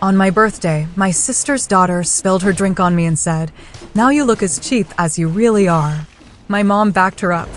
On my birthday, my sister's daughter spilled her drink on me and said, "Now you look as cheap as you really are." My mom backed her up.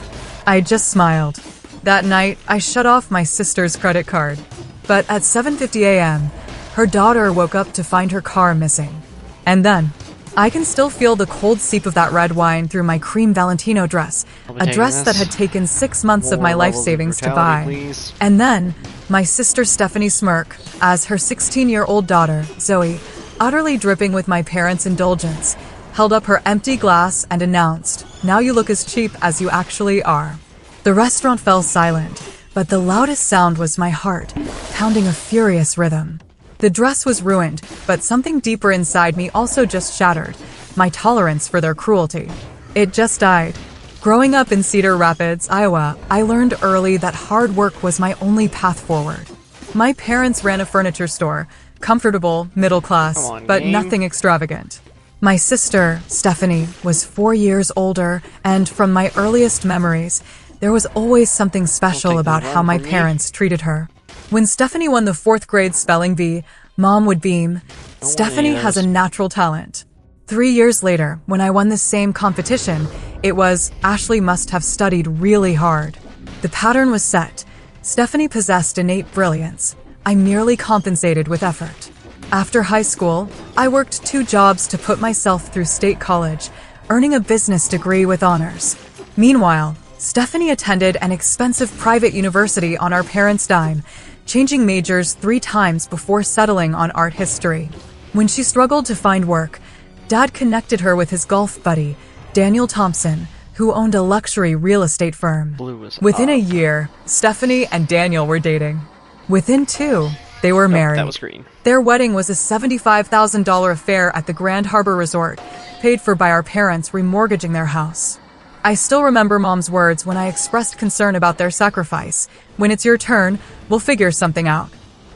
I just smiled. That night, I shut off my sister's credit card. But at 7:50 a.m., her daughter woke up to find her car missing. And then, I can still feel the cold seep of that red wine through my cream Valentino dress, a dress that had taken 6 months of my life savings to buy. Please. And then, my sister Stephanie smirk, as her 16-year-old daughter, Zoe, utterly dripping with my parents' indulgence, held up her empty glass and announced, "Now you look as cheap as you actually are." The restaurant fell silent, but the loudest sound was my heart, pounding a furious rhythm. The dress was ruined, but something deeper inside me also just shattered, my tolerance for their cruelty. It just died. Growing up in Cedar Rapids, Iowa, I learned early that hard work was my only path forward. My parents ran a furniture store, comfortable, middle class, Come on, but game. nothing extravagant. My sister, Stephanie, was 4 years older, and from my earliest memories, there was always something special take about that how one my from me. parents treated her. When Stephanie won the 4th grade spelling bee, Mom would beam, "Stephanie has a natural talent." 3 years later, when I won the same competition, it was, "Ashley must have studied really hard." The pattern was set. Stephanie possessed innate brilliance. I merely compensated with effort. After high school, I worked 2 jobs to put myself through state college, earning a business degree with honors. Meanwhile, Stephanie attended an expensive private university on our parents' dime, changing majors 3 times before settling on art history. When she struggled to find work, Dad connected her with his golf buddy, Daniel Thompson, who owned a luxury real estate firm. Blue is Within up. a year, Stephanie and Daniel were dating. Within 2, they were married. That was green. Their wedding was a $75,000 affair at the Grand Harbor Resort, paid for by our parents remortgaging their house. I still remember Mom's words when I expressed concern about their sacrifice. "When it's your turn, we'll figure something out."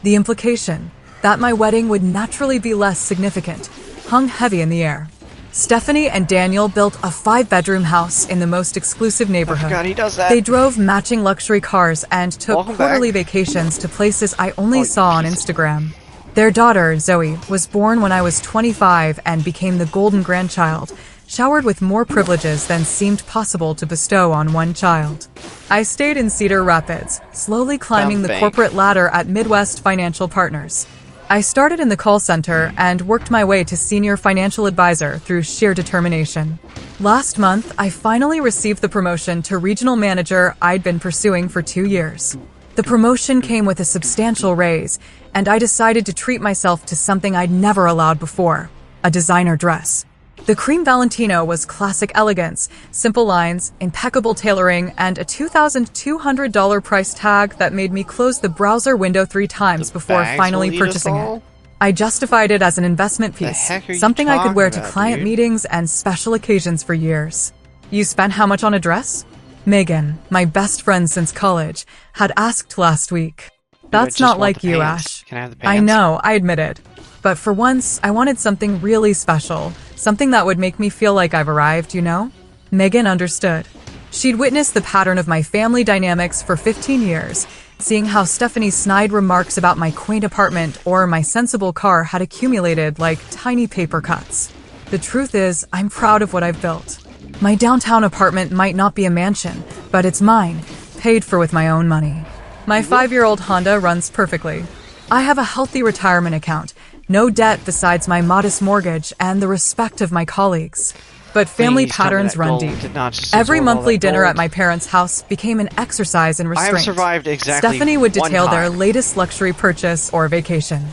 The implication, that my wedding would naturally be less significant, hung heavy in the air. Stephanie and Daniel built a 5-bedroom house in the most exclusive neighborhood. God, he does that. They drove matching luxury cars and took Welcome quarterly back. vacations to places I only Oh, saw on Jesus. Instagram. Their daughter, Zoe, was born when I was 25 and became the golden grandchild, showered with more privileges than seemed possible to bestow on one child. I stayed in Cedar Rapids, slowly climbing the Bank. corporate ladder at Midwest Financial Partners. I started in the call center and worked my way to senior financial advisor through sheer determination. Last month, I finally received the promotion to regional manager I'd been pursuing for 2 years. The promotion came with a substantial raise, and I decided to treat myself to something I'd never allowed before, a designer dress. The cream Valentino was classic elegance, simple lines, impeccable tailoring, and a $2,200 price tag that made me close the browser window 3 times before bags finally will lead us purchasing all? it. I justified it as an investment piece, heck are you something I could wear to talking about, client dude? meetings and special occasions for years. You spent how much on a dress? Megan, my best friend since college, had asked last week. That's just not want like the you, pants. Ash. Can I have the I pants? know, I admitted. But for once, I wanted something really special, something that would make me feel like I've arrived, you know? Megan understood. She'd witnessed the pattern of my family dynamics for 15 years, seeing how Stephanie's snide remarks about my quaint apartment or my sensible car had accumulated like tiny paper cuts. The truth is, I'm proud of what I've built. My downtown apartment might not be a mansion, but it's mine, paid for with my own money. My 5-year-old Honda runs perfectly. I have a healthy retirement account, no debt besides my modest mortgage and the respect of my colleagues. But family Please tell me patterns that run gold deep. did not just Every absorb all monthly that dinner gold. at my parents' house became an exercise in I restraint. have survived exactly Stephanie would one detail their time. latest luxury purchase or vacation.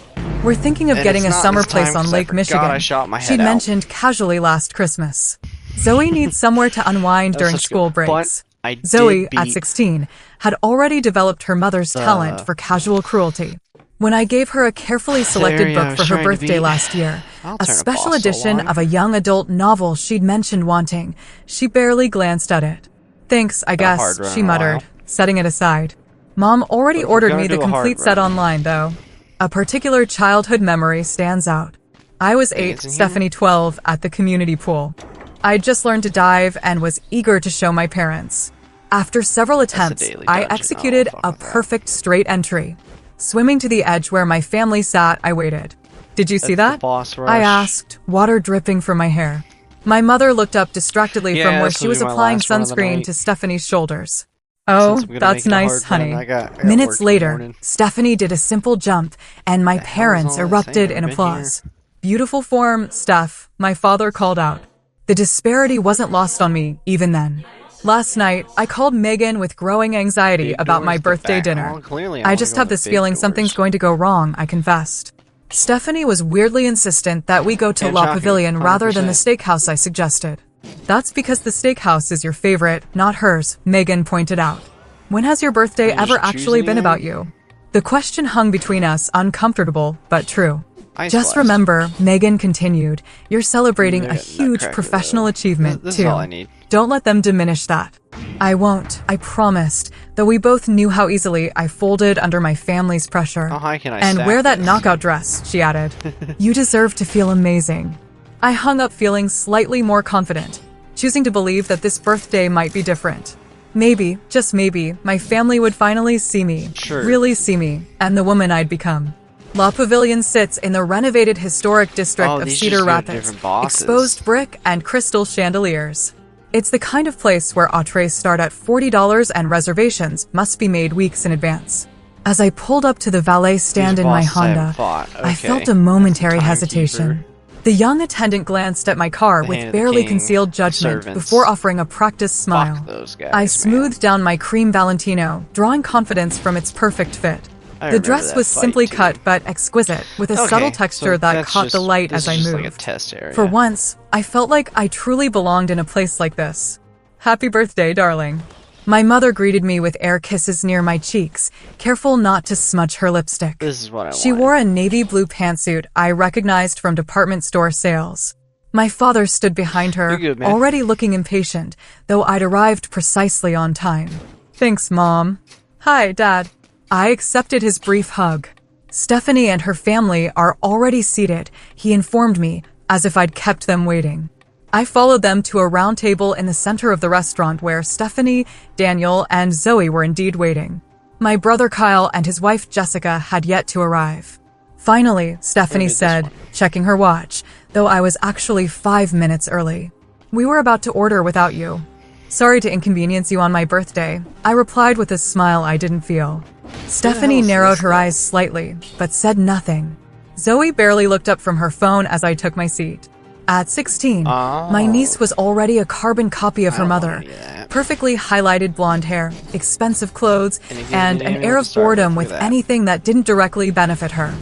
We're thinking of And getting a it's not summer this place time on 'cause I Lake forgot Michigan. I shot my head She'd out. mentioned casually last Christmas. Zoe needs somewhere to unwind That was during such school good- breaks. but I did Zoe, at beat 16, had already developed her mother's talent for casual cruelty. When I gave her a carefully selected area I book was for her trying to birthday beat. last year, I'll a turn a special fossil edition on. of a young adult novel she'd mentioned wanting, she barely glanced at it. Thanks, I hard guess, run she in a muttered, while. setting it aside. Mom already But if we're ordered gonna me the do a hard complete set run- online, though. A particular childhood memory stands out. I was 8, it's in here? Stephanie 12, at the community pool. I'd just learned to dive and was eager to show my parents. After several attempts, daily I dungeon. executed Oh, fuck a with that. perfect straight entry. Swimming to the edge where my family sat, I waited. Did you see That's the that? boss rush. I asked, water dripping from my hair. My mother looked up distractedly Yeah, from where this she will was be my applying last run of the sunscreen night. to Stephanie's shoulders. Oh, Since I'm gonna that's make it a nice, hard run, honey. I got Minutes work in the later, morning. Stephanie did a simple jump, and my The hell is parents all that erupted saying? in I've been applause. Beautiful form, Steph, my father called out. The disparity wasn't lost on me, even then. Last night, I called Megan with growing anxiety Big about my doors, the birthday back- dinner. Oh, clearly I I wanna just go have to this big feeling doors. something's going to go wrong, I confessed. Stephanie was weirdly insistent that we go to Can't La shock you, Pavilion rather than the 100%. steakhouse I suggested. That's because the steakhouse is your favorite, not hers, Megan pointed out. When has your birthday Can you ever just choose actually been anything? about you? The question hung between us, uncomfortable, but true. Ice Just blast. remember, Megan continued, you're celebrating Maybe a a huge nutcracker, professional though. achievement, This too. is all I need. Don't let them diminish that. I won't, I promised, though we both knew how easily I folded under my family's pressure. How high can I And stack wear that this? knockout dress, she added. You deserve to feel amazing. I hung up feeling slightly more confident, choosing to believe that this birthday might be different. Maybe, just maybe, my family would finally see me, Sure. really see me, and the woman I'd become. La Pavilion sits in the renovated historic district Oh, of these Cedar just go to Rapids, different bosses. exposed brick and crystal chandeliers. It's the kind of place where entrees start at $40 and reservations must be made weeks in advance. As I pulled up to the valet stand These in my bosses I haven't Honda, fought. I Okay. felt a momentary Timekeeper. hesitation. The young attendant glanced at my car The with hand of the barely king. concealed judgment Servants. before offering a practiced smile. Fuck those guys, I man. smoothed down my cream Valentino, drawing confidence from its perfect fit. I The remember dress that was fight, simply too. cut but exquisite, with a Okay, subtle so texture that that's caught the just- light this as I is just moved. like a test area. For once, I felt like I truly belonged in a place like this. Happy birthday, darling. My mother greeted me with air kisses near my cheeks, careful not to smudge her lipstick. This is what I She wanted. wore a navy blue pantsuit I recognized from department store sales. My father stood behind her, You're good, man. already looking impatient, though I'd arrived precisely on time. Thanks, Mom. Hi, Dad. I accepted his brief hug. Stephanie and her family are already seated, he informed me, as if I'd kept them waiting. I followed them to a round table in the center of the restaurant where Stephanie, Daniel, and Zoe were indeed waiting. My brother Kyle and his wife Jessica had yet to arrive. Finally, Stephanie Where did this said, one? checking her watch, though I was actually 5 minutes early. We were about to order without you. Sorry to inconvenience you on my birthday, I replied with a smile I didn't feel. Stephanie is narrowed this her guy? eyes slightly, but said nothing. Zoe barely looked up from her phone as I took my seat. At 16, my niece was already a carbon copy of her don't mother. want any of that. Perfectly highlighted blonde hair, expensive clothes, And again, and didn't an even air know of to start boredom with with that. anything that didn't directly benefit her.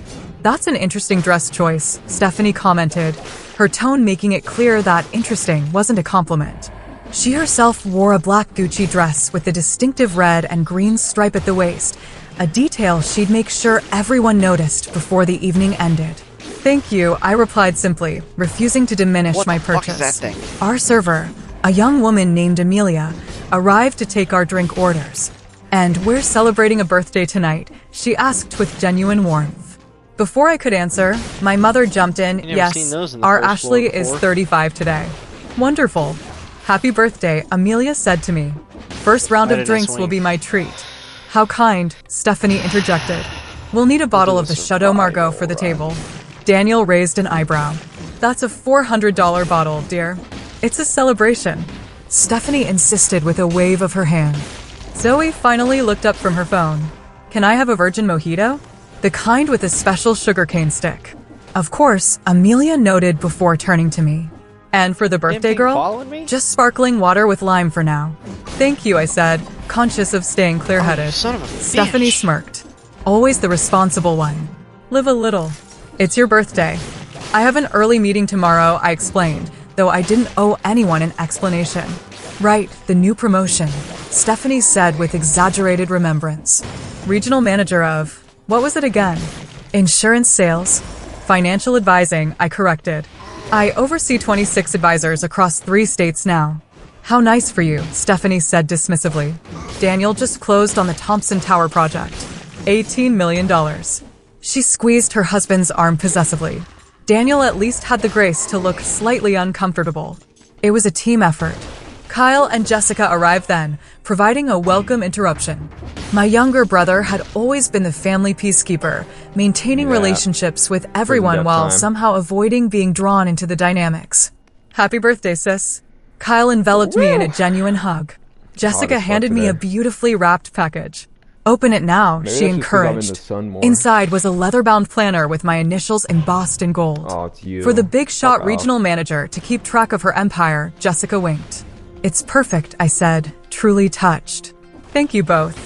That's an interesting dress choice, Stephanie commented, her tone making it clear that interesting wasn't a compliment. She herself wore a black Gucci dress with a distinctive red and green stripe at the waist, a detail she'd make sure everyone noticed before the evening ended. Thank you, I replied simply, refusing to diminish What my the fuck is purchase. that thing? Our server, a young woman named Amelia, arrived to take our drink orders. And we're celebrating a birthday tonight, she asked with genuine warmth. Before I could answer, my mother jumped in. never Yes, seen those in the our first floor Ashley is before. 35 today. Wonderful. Happy birthday, Amelia said to me. First round I of didn't drinks swing. will be my treat. How kind, Stephanie interjected. We'll need a bottle do of a the Chateau Margaux survival for the run. table. Daniel raised an eyebrow. That's a $400 bottle, dear. It's a celebration. Stephanie insisted with a wave of her hand. Zoe finally looked up from her phone. Can I have a virgin mojito? The kind with a special sugarcane stick. Of course, Amelia noted before turning to me. And for the birthday Anything girl? following me? Just sparkling water with lime for now. Thank you, I said, conscious of staying clear-headed. Oh, son of a bitch. Stephanie smirked. Always the responsible one. Live a little. It's your birthday. I have an early meeting tomorrow, I explained, though I didn't owe anyone an explanation. Right, the new promotion, Stephanie said with exaggerated remembrance. Regional manager of, what was it again? Insurance sales? Financial advising, I corrected. I oversee 26 advisors across 3 states now. How nice for you, Stephanie said dismissively. Daniel just closed on the Thompson Tower project. $18 million. She squeezed her husband's arm possessively. Daniel at least had the grace to look slightly uncomfortable. It was a team effort. Kyle and Jessica arrived then, providing a welcome interruption. My younger brother had always been the family peacekeeper, maintaining relationships with everyone while somehow avoiding being drawn into the dynamics. Happy birthday, sis. Kyle enveloped me in a genuine hug. Jessica handed me a beautifully wrapped package. Open it now, she encouraged. Inside was a leather-bound planner with my initials embossed in gold. Oh, it's you. For the Big Shot regional manager to keep track of her empire, Jessica winked. It's perfect, I said, truly touched. Thank you both.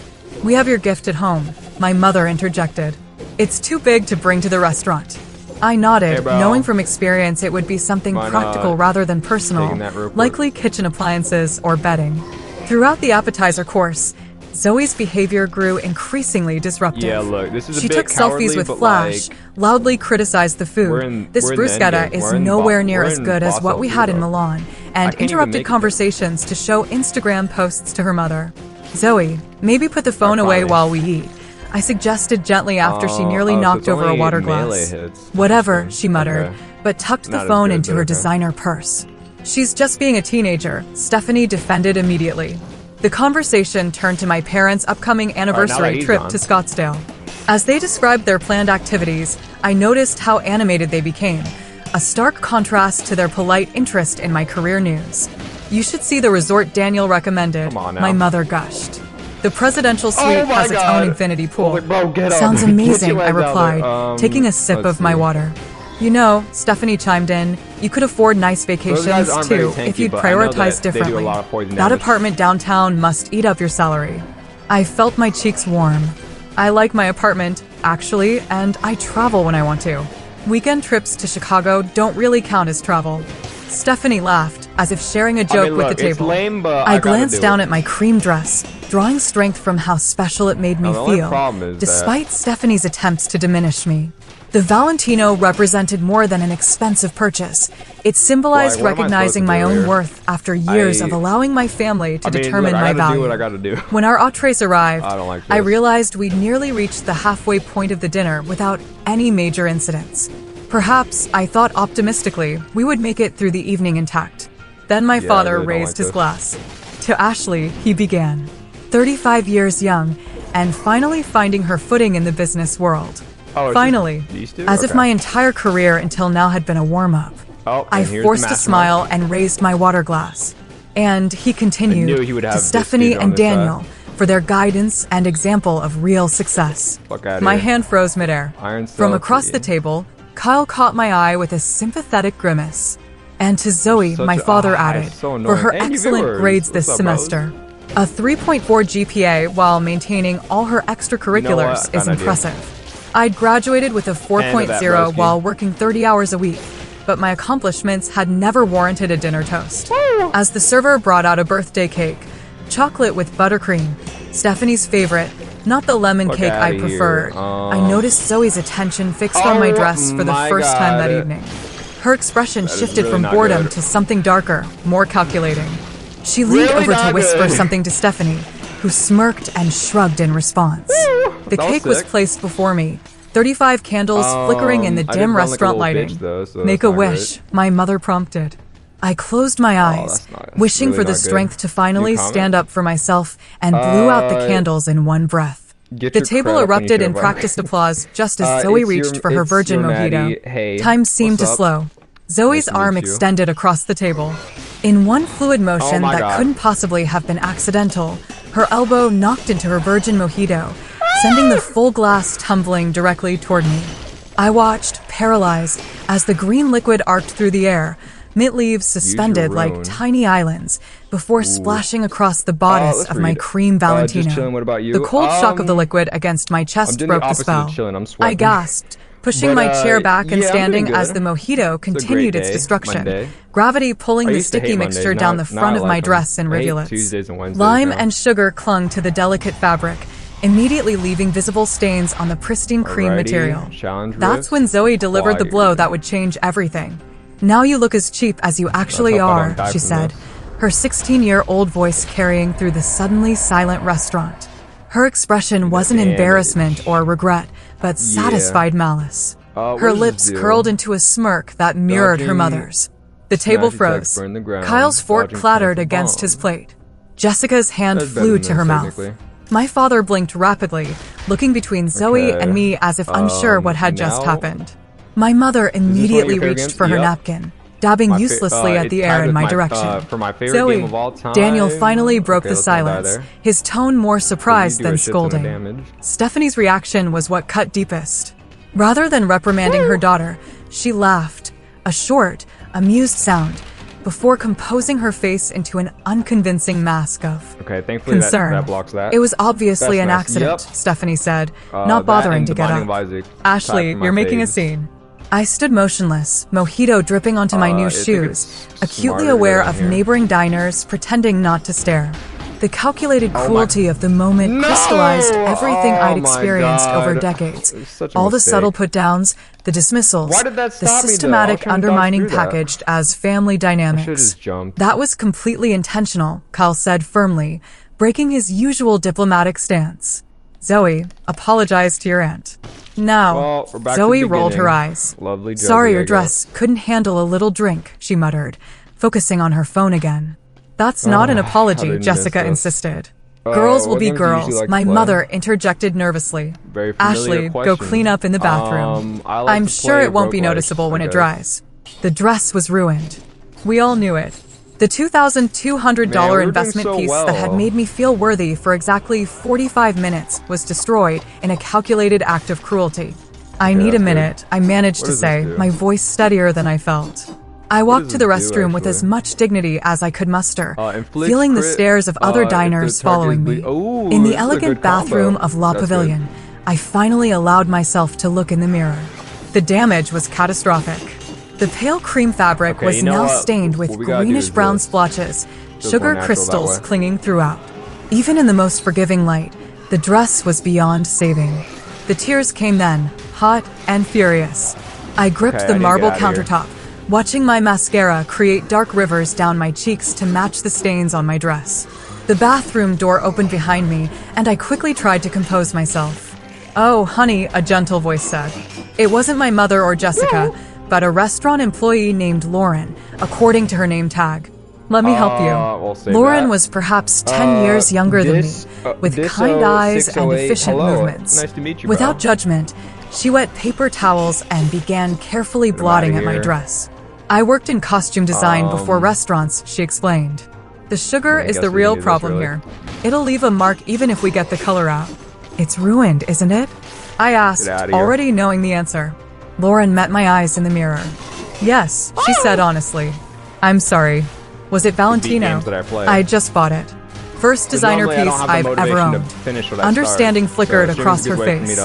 We have your gift at home, my mother interjected. It's too big to bring to the restaurant. I nodded, knowing from experience it would be something practical rather than personal, likely kitchen appliances or bedding. Throughout the appetizer course, Zoe's behavior grew increasingly disruptive. Yeah, look, this is she took selfies with Flash, loudly criticized the food. This bruschetta is nowhere near as good as what we had in Milan, and interrupted conversations to show Instagram posts to her mother. Zoe, maybe put the phone away while we eat, I suggested gently after she nearly knocked over a water glass. Whatever, she muttered, but tucked the phone into her designer purse. She's just being a teenager, Stephanie defended immediately. The conversation turned to my parents' upcoming anniversary trip to Scottsdale. As they described their planned activities, I noticed how animated they became, a stark contrast to their polite interest in my career news. You should see the resort Daniel recommended, my mother gushed. The presidential suite has its own infinity pool. Sounds amazing, I replied, taking a sip of my water. You know, Stephanie chimed in, you could afford nice vacations too if you'd prioritize differently. That apartment downtown must eat up your salary. I felt my cheeks warm. I like my apartment, actually, and I travel when I want to. Weekend trips to Chicago don't really count as travel. Stephanie laughed, as if sharing a joke with the table. Lame, but I glanced down at my cream dress, drawing strength from how special it made me feel, despite Stephanie's attempts to diminish me. The Valentino represented more than an expensive purchase. It symbolized recognizing my own worth after years of allowing my family to determine my value. When our entrees arrived, I realized we'd nearly reached the halfway point of the dinner without any major incidents. Perhaps, I thought optimistically, we would make it through the evening intact. Then my father raised his glass. To Ashley, he began. 35 years young, and finally finding her footing in the business world. Finally, as if my entire career until now had been a warm-up. I forced a smile and raised my water glass. And he continued to Stephanie and Daniel for their guidance and example of real success. My hand froze midair. From across the table, Kyle caught my eye with a sympathetic grimace. And to Zoe, my father added, for her excellent grades this semester. A 3.4 GPA while maintaining all her extracurriculars is impressive. I'd graduated with a 4.0 while working 30 hours a week, but my accomplishments had never warranted a dinner toast. As the server brought out a birthday cake, chocolate with buttercream, Stephanie's favorite, not the lemon cake I preferred, I noticed Zoe's attention fixed on my dress for the first time that evening. Her expression shifted from boredom to something darker, more calculating. She leaned over to whisper something to Stephanie, who smirked and shrugged in response. The cake was placed before me, 35 candles flickering in the dim restaurant lighting. Make a wish, my mother prompted. I closed my eyes, wishing for the strength to finally stand up for myself, and blew out the candles in one breath. The table erupted in practiced applause just as Zoe reached for her virgin mojito. Time seemed to slow. Zoe's arm extended across the table. In one fluid motion that couldn't possibly have been accidental, her elbow knocked into her virgin mojito, sending the full glass tumbling directly toward me. I watched, paralyzed, as the green liquid arced through the air, mint leaves suspended like tiny islands, before splashing across the bodice of my cream Valentino. The cold shock of the liquid against my chest broke the spell. I gasped, pushing my chair back and standing as the mojito continued its destruction, gravity pulling the sticky mixture down the front of my dress in rivulets. Lime and sugar clung to the delicate fabric, immediately leaving visible stains on the pristine cream material. That's when Zoe delivered the blow that would change everything. Now you look as cheap as you actually are, she said, her 16-year-old voice carrying through the suddenly silent restaurant. Her expression wasn't embarrassment or regret, but satisfied malice. Her lips curled into a smirk that mirrored her mother's. The table Smash attacks froze. burn the ground, Kyle's fork dodging clattered powerful against his bomb. plate. Jessica's hand That's better flew than to her this, mouth. technically. My father blinked rapidly, looking between Zoe Okay. and me as if unsure what had just now- happened. My mother immediately favorite reached games? for her Yep. napkin, dabbing My fa- uselessly at it's the tied air in with my direction. for my favorite Zoe, game of all time. Daniel finally broke Okay, the let's not die silence, there. his tone more surprised You do a than shit ton of scolding. damage. Stephanie's reaction was what cut deepest. Rather than reprimanding her daughter, she laughed, a short, amused sound, before composing her face into an unconvincing mask of Okay, thankfully concern. that blocks that. It was obviously That's an nice. accident, Yep. Stephanie said, That not bothering and to the get Binding up. of Isaac Ashley, tapped my you're making a face. scene. I stood motionless, mojito dripping onto my new I think shoes, it's acutely smarter to aware go of down here. neighboring diners, pretending not to stare. The calculated my- cruelty of the moment No! crystallized everything Oh I'd my experienced over God. decades. It's such a All the mistake. subtle put-downs, the dismissals, Why did that the stop me, though? I was systematic trying to dodge undermining through that. packaged as family dynamics. just jumped. That was completely intentional, Kyle said firmly, breaking his usual diplomatic stance. Zoe, apologize to your aunt. Now, Well, we're back to Zoe the rolled her beginning. eyes. Lovely Josie, Sorry, I your guess. dress couldn't handle a little drink, she muttered, focusing on her phone again. That's not an I apology, didn't Jessica miss this. insisted. Girls will what be games do you usually girls, like to my play? mother interjected nervously. Very familiar Ashley, go question. clean up in the bathroom. I like I'm to sure play it won't be roguelikes, noticeable when I it guess. dries. The dress was ruined. We all knew it. The $2,200 Man, we were doing investment so piece that had well. made me feel worthy for exactly 45 minutes was destroyed in a calculated act of cruelty. I need a that's good. minute, I managed What to does say, this do? my voice steadier than I felt. I walked to the does it do, restroom with as actually? much dignity as I could muster, Inflict feeling the crit, stares of other if the diners target following is me. ble- Ooh, In this the is a elegant good combo. bathroom of La That's Pavilion, I finally allowed myself to look in the mirror. The damage was catastrophic. The pale cream fabric Okay, was you know now what? stained with What we gotta do is greenish-brown this. splotches, Feels sugar more natural crystals that way. clinging throughout. Even in the most forgiving light, the dress was beyond saving. The tears came then, hot and furious. I gripped Okay, I the need to marble get outta here. countertop, watching my mascara create dark rivers down my cheeks to match the stains on my dress. The bathroom door opened behind me, and I quickly tried to compose myself. Oh, honey, a gentle voice said. It wasn't my mother or Jessica, but a restaurant employee named Lauren, according to her name tag. Let me help we'll you. save Lauren that. was perhaps 10 years younger than me, with kind eyes and 608, efficient hello. movements. Nice to meet you, Without bro. judgment, she wet paper towels and began carefully blotting at my here. dress. I worked in costume design before restaurants, she explained. The sugar I is guess the we real need this, problem really. here. It'll leave a mark even if we get the color out. It's ruined, isn't it? I asked, Get outta here. already knowing the answer. Lauren met my eyes in the mirror. Yes, she said honestly. I'm sorry. Was it Valentino? games that I play. I just bought it. First designer normally I don't piece have the I've ever motivation to owned. finish what I Understanding start. flickered So streaming's across a her good way for me face.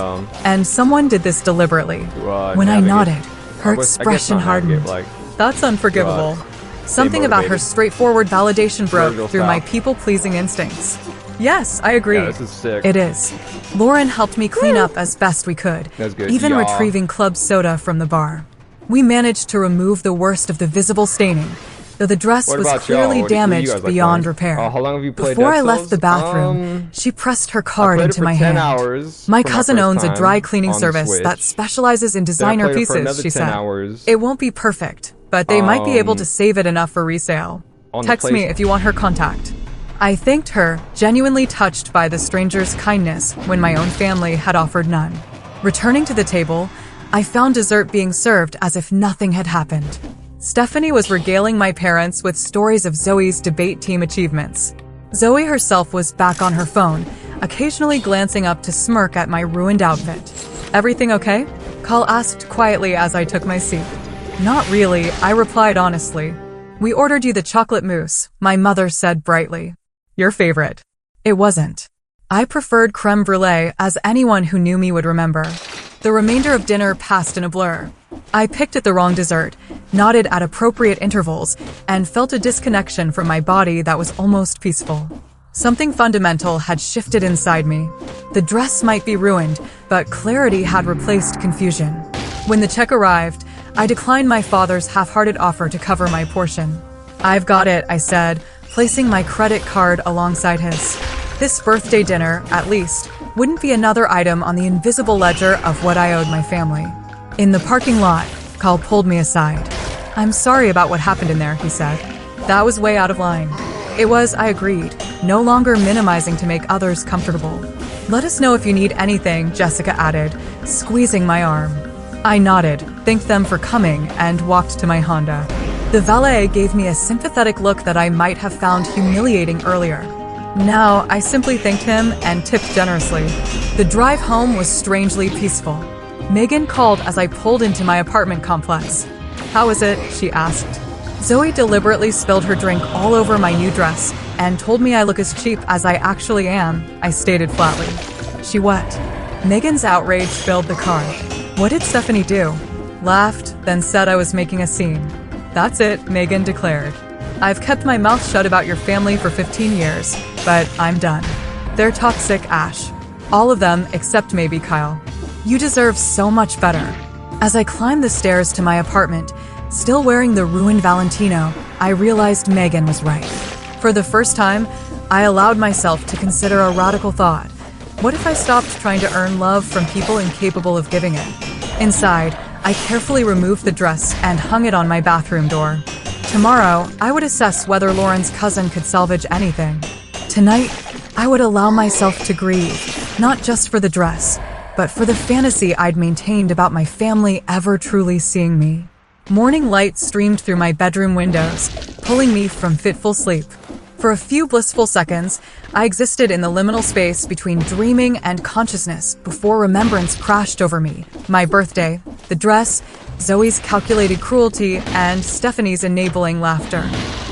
to, And someone did this deliberately. when I navigate. nodded, her I guess expression not navigate, hardened. like, That's unforgivable. Something about her motivated. straightforward validation broke Virgil through my style. people-pleasing instincts. Yes, I agree. Yeah, this is sick. It is. Lauren helped me clean up as best we could, That's good. even Yeah. retrieving club soda from the bar. We managed to remove the worst of the visible staining, though the dress What was about clearly y'all? What do you damaged guys like beyond playing? repair. How long have you played Before Dead I left Cells? the bathroom, she pressed her I card played it into for my 10 hand. hours My for cousin first owns a time dry cleaning on the service Switch. that specializes in designer played it for pieces, another she 10 said. hours. It won't be perfect, but they might be able to save it enough for resale. on the Text me place- if you want her contact. I thanked her, genuinely touched by the stranger's kindness when my own family had offered none. Returning to the table, I found dessert being served as if nothing had happened. Stephanie was regaling my parents with stories of Zoe's debate team achievements. Zoe herself was back on her phone, occasionally glancing up to smirk at my ruined outfit. Everything okay? Carl asked quietly as I took my seat. Not really, I replied honestly. We ordered you the chocolate mousse, my mother said brightly. Your favorite. It wasn't. I preferred creme brulee, as anyone who knew me would remember. The remainder of dinner passed in a blur. I picked at the wrong dessert, nodded at appropriate intervals, and felt a disconnection from my body that was almost peaceful. Something fundamental had shifted inside me. The dress might be ruined, but clarity had replaced confusion. When the check arrived, I declined my father's half-hearted offer to cover my portion. I've got it, I said, placing my credit card alongside his. This birthday dinner, at least, wouldn't be another item on the invisible ledger of what I owed my family. In the parking lot, Carl pulled me aside. I'm sorry about what happened in there, he said. That was way out of line. It was, I agreed, no longer minimizing to make others comfortable. Let us know if you need anything, Jessica added, squeezing my arm. I nodded, thanked them for coming, and walked to my Honda. The valet gave me a sympathetic look that I might have found humiliating earlier. Now, I simply thanked him and tipped generously. The drive home was strangely peaceful. Megan called as I pulled into my apartment complex. How is it? She asked. Zoe deliberately spilled her drink all over my new dress and told me I look as cheap as I actually am, I stated flatly. She what? Megan's outrage filled the car. What did Stephanie do? Laughed, then said I was making a scene. That's it, Megan declared. I've kept my mouth shut about your family for 15 years, but I'm done. They're toxic, Ash. All of them except maybe Kyle. You deserve so much better. As I climbed the stairs to my apartment, still wearing the ruined Valentino, I realized Megan was right. For the first time, I allowed myself to consider a radical thought. What if I stopped trying to earn love from people incapable of giving it? Inside, I carefully removed the dress and hung it on my bathroom door. Tomorrow, I would assess whether Lauren's cousin could salvage anything. Tonight, I would allow myself to grieve, not just for the dress, but for the fantasy I'd maintained about my family ever truly seeing me. Morning light streamed through my bedroom windows, pulling me from fitful sleep. For a few blissful seconds, I existed in the liminal space between dreaming and consciousness before remembrance crashed over me. My birthday, the dress, Zoe's calculated cruelty, and Stephanie's enabling laughter.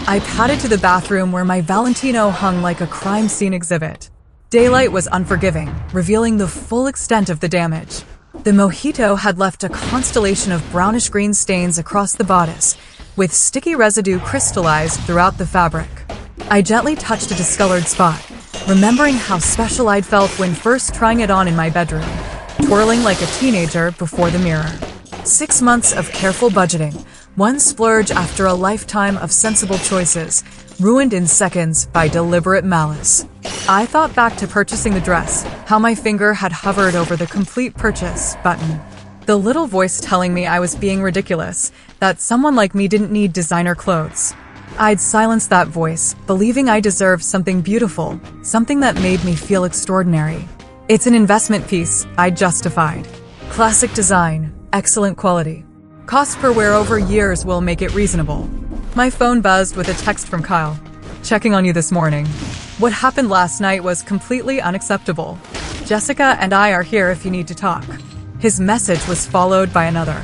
I padded to the bathroom where my Valentino hung like a crime scene exhibit. Daylight was unforgiving, revealing the full extent of the damage. The mojito had left a constellation of brownish-green stains across the bodice, with sticky residue crystallized throughout the fabric. I gently touched a discolored spot, remembering how special I'd felt when first trying it on in my bedroom, twirling like a teenager before the mirror. 6 months of careful budgeting, one splurge after a lifetime of sensible choices, ruined in seconds by deliberate malice. I thought back to purchasing the dress, how my finger had hovered over the complete purchase button. The little voice telling me I was being ridiculous, that someone like me didn't need designer clothes. I'd silenced that voice, believing I deserved something beautiful, something that made me feel extraordinary. It's an investment piece, I justified. Classic design, excellent quality. Cost per wear over years will make it reasonable. My phone buzzed with a text from Kyle. Checking on you this morning. What happened last night was completely unacceptable. Jessica and I are here if you need to talk. His message was followed by another.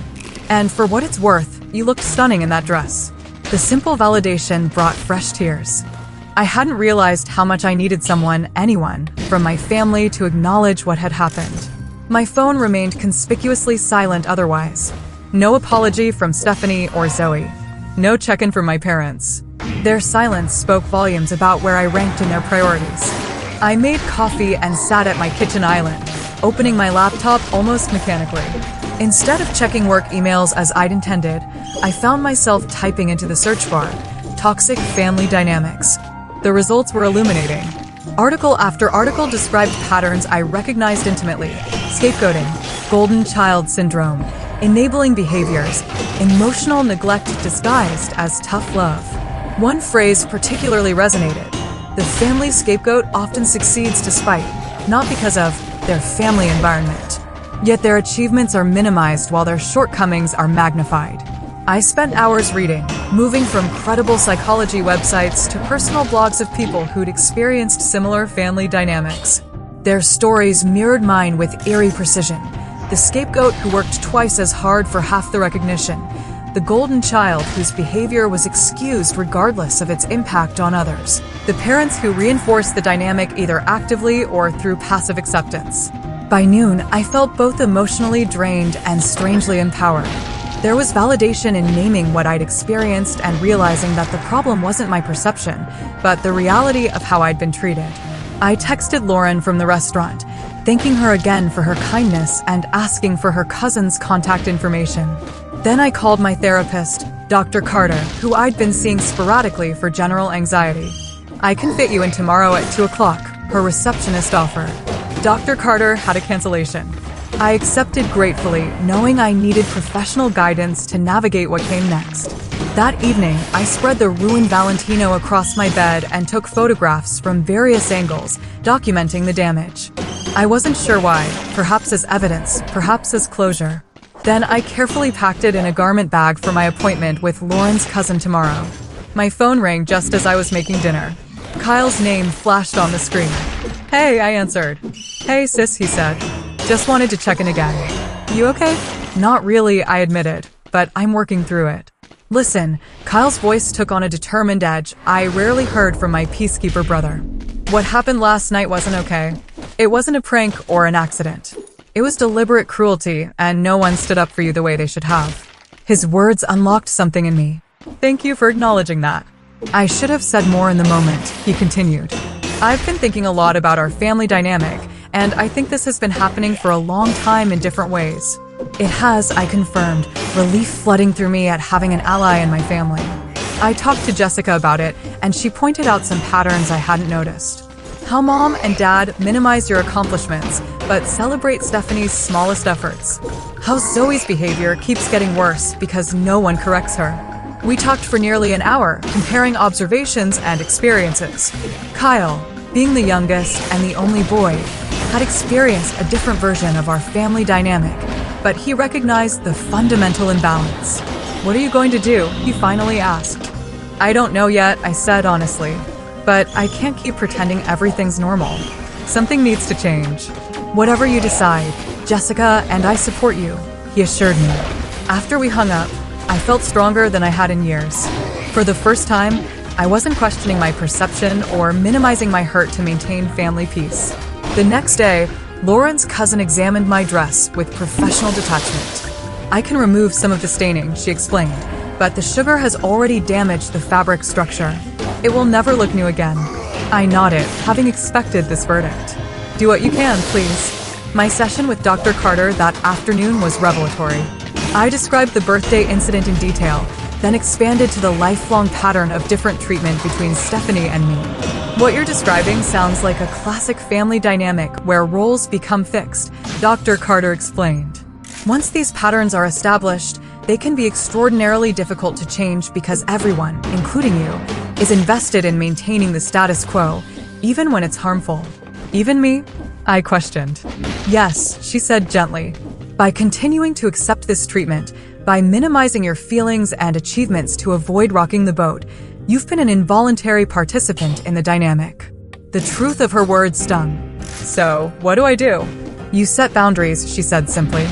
And for what it's worth, you looked stunning in that dress. The simple validation brought fresh tears. I hadn't realized how much I needed someone, anyone, from my family to acknowledge what had happened. My phone remained conspicuously silent otherwise. No apology from Stephanie or Zoe. No check-in from my parents. Their silence spoke volumes about where I ranked in their priorities. I made coffee and sat at my kitchen island, opening my laptop almost mechanically. Instead of checking work emails as I'd intended, I found myself typing into the search bar, "toxic family dynamics." The results were illuminating. Article after article described patterns I recognized intimately: scapegoating, golden child syndrome, enabling behaviors, emotional neglect disguised as tough love. One phrase particularly resonated: the family scapegoat often succeeds despite, not because of, their family environment. Yet their achievements are minimized while their shortcomings are magnified. I spent hours reading, moving from credible psychology websites to personal blogs of people who'd experienced similar family dynamics. Their stories mirrored mine with eerie precision. The scapegoat who worked twice as hard for half the recognition. The golden child whose behavior was excused regardless of its impact on others. The parents who reinforced the dynamic either actively or through passive acceptance. By noon, I felt both emotionally drained and strangely empowered. There was validation in naming what I'd experienced and realizing that the problem wasn't my perception, but the reality of how I'd been treated. I texted Lauren from the restaurant, thanking her again for her kindness and asking for her cousin's contact information. Then I called my therapist, Dr. Carter, who I'd been seeing sporadically for general anxiety. "I can fit you in tomorrow at 2 o'clock, her receptionist offered. Dr. Carter had a cancellation. I accepted gratefully, knowing I needed professional guidance to navigate what came next. That evening, I spread the ruined Valentino across my bed and took photographs from various angles, documenting the damage. I wasn't sure why, perhaps as evidence, perhaps as closure. Then I carefully packed it in a garment bag for my appointment with Lauren's cousin tomorrow. My phone rang just as I was making dinner. Kyle's name flashed on the screen. "Hey," I answered. "Hey sis," he said. "Just wanted to check in again. You okay?" "Not really," I admitted, "but I'm working through it." "Listen," Kyle's voice took on a determined edge I rarely heard from my peacekeeper brother. "What happened last night wasn't okay. It wasn't a prank or an accident. It was deliberate cruelty, and no one stood up for you the way they should have." His words unlocked something in me. "Thank you for acknowledging that." "I should have said more in the moment," he continued. "I've been thinking a lot about our family dynamic, and I think this has been happening for a long time in different ways." "It has," I confirmed, relief flooding through me at having an ally in my family. I talked to Jessica about it, and she pointed out some patterns I hadn't noticed. How mom and dad minimize your accomplishments, but celebrate Stephanie's smallest efforts. How Zoe's behavior keeps getting worse because no one corrects her. We talked for nearly an hour, comparing observations and experiences. Kyle, being the youngest and the only boy, had experienced a different version of our family dynamic, but he recognized the fundamental imbalance. "What are you going to do?" he finally asked. "I don't know yet," I said honestly, "but I can't keep pretending everything's normal. Something needs to change." "Whatever you decide, Jessica and I support you," he assured me. After we hung up, I felt stronger than I had in years. For the first time, I wasn't questioning my perception or minimizing my hurt to maintain family peace. The next day, Lauren's cousin examined my dress with professional detachment. "I can remove some of the staining," she explained, "but the sugar has already damaged the fabric structure. It will never look new again." I nodded, having expected this verdict. "Do what you can, please." My session with Dr. Carter that afternoon was revelatory. I described the birthday incident in detail, then expanded to the lifelong pattern of different treatment between Stephanie and me. "What you're describing sounds like a classic family dynamic where roles become fixed," Dr. Carter explained. "Once these patterns are established, they can be extraordinarily difficult to change because everyone, including you, is invested in maintaining the status quo, even when it's harmful." "Even me?" I questioned. "Yes," she said gently. "By continuing to accept this treatment, by minimizing your feelings and achievements to avoid rocking the boat, you've been an involuntary participant in the dynamic." The truth of her words stung. "So, what do I do?" "You set boundaries," she said simply.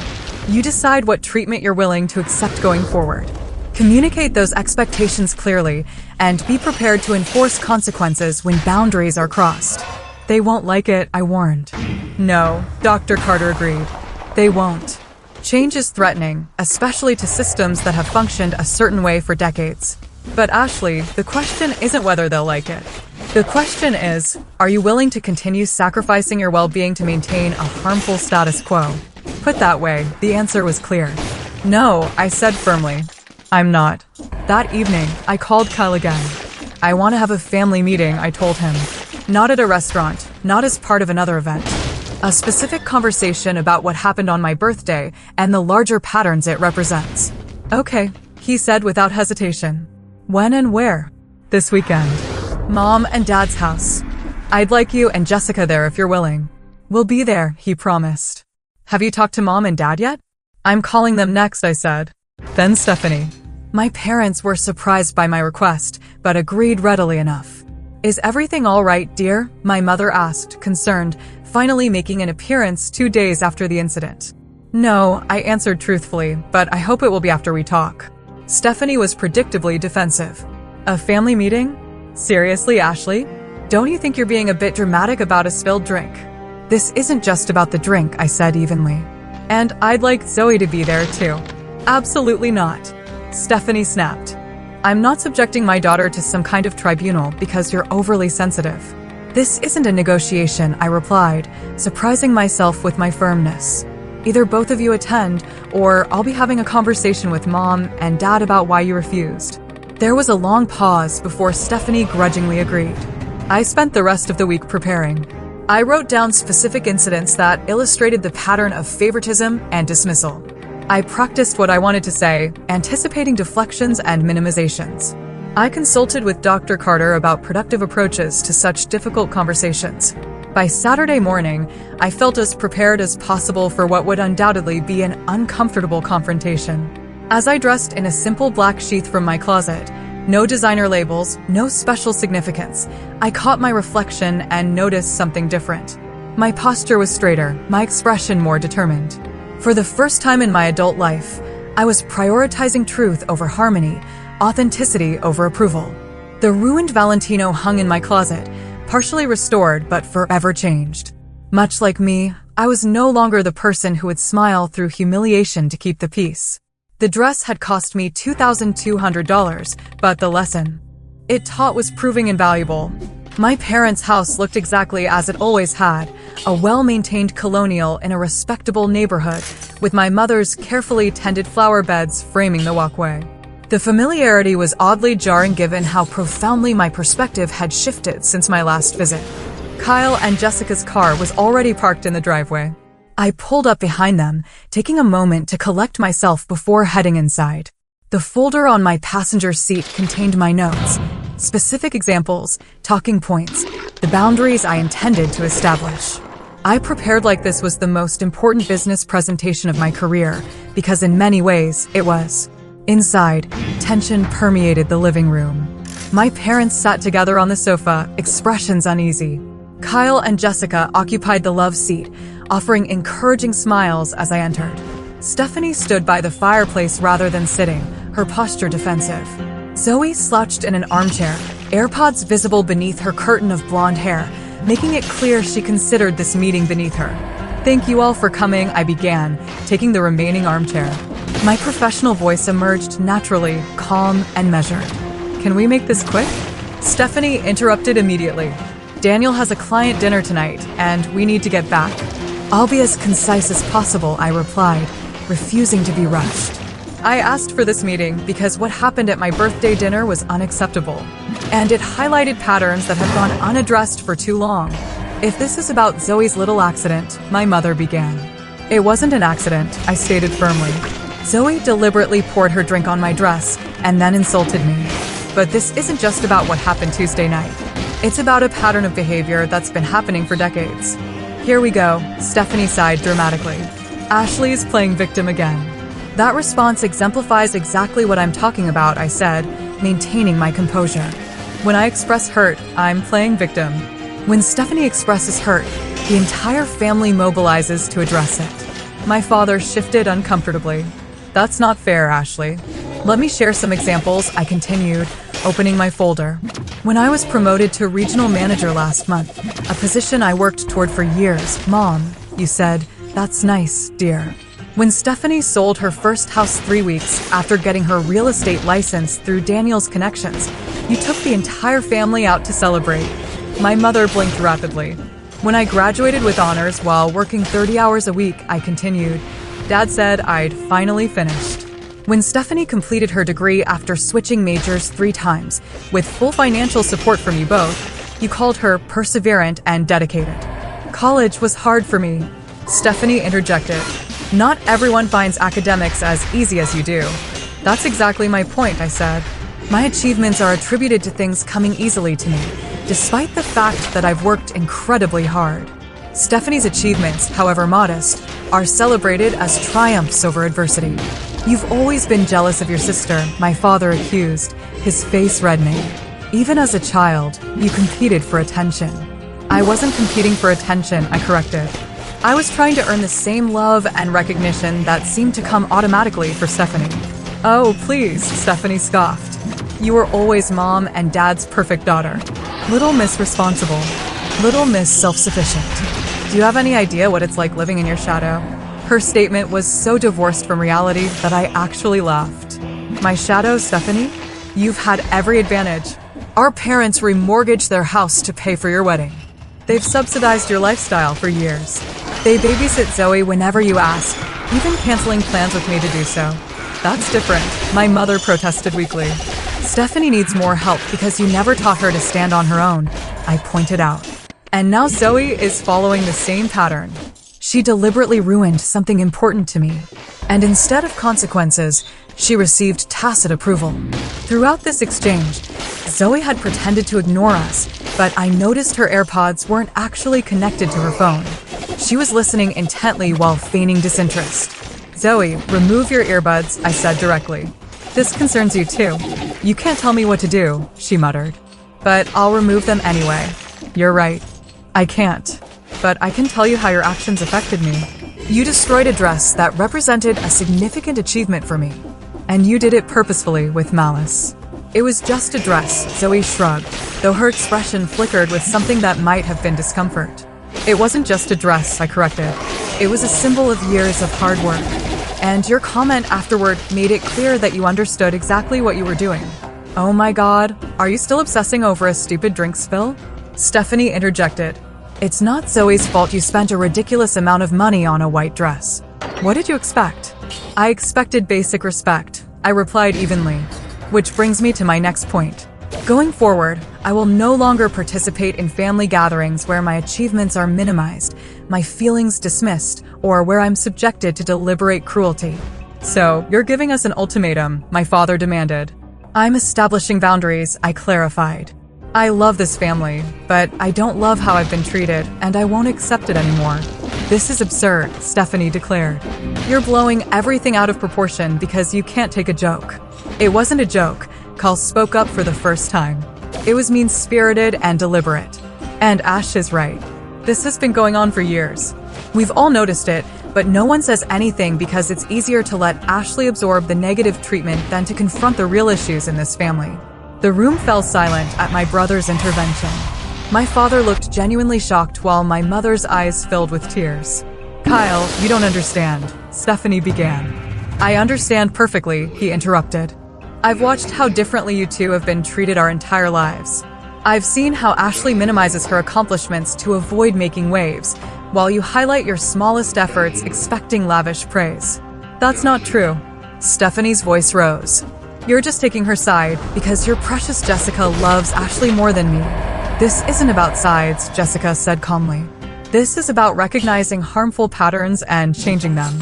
"You decide what treatment you're willing to accept going forward. Communicate those expectations clearly, and be prepared to enforce consequences when boundaries are crossed." "They won't like it," I warned. "No," Dr. Carter agreed. "They won't. Change is threatening, especially to systems that have functioned a certain way for decades. But Ashley, the question isn't whether they'll like it. The question is, are you willing to continue sacrificing your well-being to maintain a harmful status quo?" Put that way, the answer was clear. "No," I said firmly. "I'm not." That evening, I called Kyle again. "I want to have a family meeting," I told him. "Not at a restaurant, not as part of another event. A specific conversation about what happened on my birthday and the larger patterns it represents." "Okay," he said without hesitation. "When and where?" "This weekend. Mom and Dad's house. I'd like you and Jessica there if you're willing." "We'll be there," he promised. "Have you talked to Mom and Dad yet?" "I'm calling them next," I said. Then Stephanie. My parents were surprised by my request, but agreed readily enough. "Is everything all right, dear?" my mother asked, concerned, finally making an appearance 2 days after the incident. "No," I answered truthfully, "but I hope it will be after we talk." Stephanie was predictably defensive. "A family meeting? Seriously, Ashley? Don't you think you're being a bit dramatic about a spilled drink?" "This isn't just about the drink," I said evenly. "And I'd like Zoe to be there too." "Absolutely not," Stephanie snapped. "I'm not subjecting my daughter to some kind of tribunal because you're overly sensitive." "This isn't a negotiation," I replied, surprising myself with my firmness. "Either both of you attend, or I'll be having a conversation with Mom and Dad about why you refused." There was a long pause before Stephanie grudgingly agreed. I spent the rest of the week preparing. I wrote down specific incidents that illustrated the pattern of favoritism and dismissal. I practiced what I wanted to say, anticipating deflections and minimizations. I consulted with Dr. Carter about productive approaches to such difficult conversations. By Saturday morning, I felt as prepared as possible for what would undoubtedly be an uncomfortable confrontation. As I dressed in a simple black sheath from my closet, no designer labels, no special significance, I caught my reflection and noticed something different. My posture was straighter, my expression more determined. For the first time in my adult life, I was prioritizing truth over harmony, authenticity over approval. The ruined Valentino hung in my closet, partially restored but forever changed. Much like me, I was no longer the person who would smile through humiliation to keep the peace. The dress had cost me $2,200, but the lesson it taught was proving invaluable. My parents' house looked exactly as it always had, a well-maintained colonial in a respectable neighborhood, with my mother's carefully tended flower beds framing the walkway. The familiarity was oddly jarring given how profoundly my perspective had shifted since my last visit. Kyle and Jessica's car was already parked in the driveway. I pulled up behind them, taking a moment to collect myself before heading inside. The folder on my passenger seat contained my notes, specific examples, talking points, the boundaries I intended to establish. I prepared like this was the most important business presentation of my career, because in many ways, it was. Inside, tension permeated the living room. My parents sat together on the sofa, expressions uneasy. Kyle and Jessica occupied the love seat, offering encouraging smiles as I entered. Stephanie stood by the fireplace rather than sitting, her posture defensive. Zoe slouched in an armchair, AirPods visible beneath her curtain of blonde hair, making it clear she considered this meeting beneath her. "Thank you all for coming," I began, taking the remaining armchair. My professional voice emerged naturally, calm and measured. "Can we make this quick?" Stephanie interrupted immediately. "Daniel has a client dinner tonight, and we need to get back." "I'll be as concise as possible," I replied, refusing to be rushed. I asked for this meeting because what happened at my birthday dinner was unacceptable, and it highlighted patterns that had gone unaddressed for too long. "If this is about Zoe's little accident," my mother began. "It wasn't an accident," I stated firmly. Zoe deliberately poured her drink on my dress and then insulted me. But this isn't just about what happened Tuesday night. It's about a pattern of behavior that's been happening for decades. "Here we go," Stephanie sighed dramatically. "Ashley's playing victim again." "That response exemplifies exactly what I'm talking about," I said, maintaining my composure. "When I express hurt, I'm playing victim. When Stephanie expresses hurt, the entire family mobilizes to address it." My father shifted uncomfortably. "That's not fair, Ashley." "Let me share some examples," I continued, opening my folder. "When I was promoted to regional manager last month, a position I worked toward for years, Mom, you said, 'That's nice, dear.' When Stephanie sold her first house 3 weeks after getting her real estate license through Daniel's connections, you took the entire family out to celebrate." My mother blinked rapidly. "When I graduated with honors while working 30 hours a week," I continued, "Dad said I'd finally finished." When Stephanie completed her degree after switching majors 3 times, with full financial support from you both, you called her perseverant and dedicated. "College was hard for me," Stephanie interjected. "Not everyone finds academics as easy as you do." "That's exactly my point," I said. "My achievements are attributed to things coming easily to me, despite the fact that I've worked incredibly hard." Stephanie's achievements, however modest, are celebrated as triumphs over adversity. "You've always been jealous of your sister," my father accused, his face reddening. "Even as a child, you competed for attention." "I wasn't competing for attention," I corrected. "I was trying to earn the same love and recognition that seemed to come automatically for Stephanie." "Oh, please," Stephanie scoffed. "You were always Mom and Dad's perfect daughter. Little Miss Responsible. Little Miss Self-Sufficient. Do you have any idea what it's like living in your shadow?" Her statement was so divorced from reality that I actually laughed. "My shadow, Stephanie? You've had every advantage. Our parents remortgaged their house to pay for your wedding. They've subsidized your lifestyle for years. They babysit Zoe whenever you ask, even canceling plans with me to do so." "That's different," my mother protested weakly. "Stephanie needs more help because you never taught her to stand on her own," I pointed out. "And now Zoe is following the same pattern." She deliberately ruined something important to me. And instead of consequences, she received tacit approval. Throughout this exchange, Zoe had pretended to ignore us, but I noticed her AirPods weren't actually connected to her phone. She was listening intently while feigning disinterest. Zoe, remove your earbuds, I said directly. This concerns you too. You can't tell me what to do, she muttered. But I'll remove them anyway. You're right. I can't. But I can tell you how your actions affected me. You destroyed a dress that represented a significant achievement for me. And you did it purposefully with malice. It was just a dress, Zoe shrugged, though her expression flickered with something that might have been discomfort. It wasn't just a dress, I corrected. It was a symbol of years of hard work. And your comment afterward made it clear that you understood exactly what you were doing. Oh my god, are you still obsessing over a stupid drink spill? Stephanie interjected. It's not Zoe's fault you spent a ridiculous amount of money on a white dress. What did you expect? I expected basic respect, I replied evenly. Which brings me to my next point. Going forward, I will no longer participate in family gatherings where my achievements are minimized, my feelings dismissed, or where I'm subjected to deliberate cruelty. So, you're giving us an ultimatum, my father demanded. I'm establishing boundaries, I clarified. I love this family, but I don't love how I've been treated, and I won't accept it anymore. This is absurd, Stephanie declared. You're blowing everything out of proportion because you can't take a joke. It wasn't a joke. Carl spoke up for the first time. It was mean-spirited and deliberate. And Ash is right. This has been going on for years. We've all noticed it, but no one says anything because it's easier to let Ashley absorb the negative treatment than to confront the real issues in this family. The room fell silent at my brother's intervention. My father looked genuinely shocked while my mother's eyes filled with tears. Kyle, you don't understand, Stephanie began. I understand perfectly, he interrupted. I've watched how differently you two have been treated our entire lives. I've seen how Ashley minimizes her accomplishments to avoid making waves, while you highlight your smallest efforts expecting lavish praise. That's not true. Stephanie's voice rose. You're just taking her side because your precious Jessica loves Ashley more than me. This isn't about sides, Jessica said calmly. This is about recognizing harmful patterns and changing them.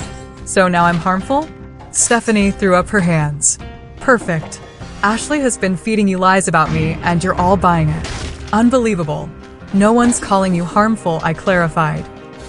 So now I'm harmful? Stephanie threw up her hands. Perfect. Ashley has been feeding you lies about me, and you're all buying it. Unbelievable. No one's calling you harmful, I clarified.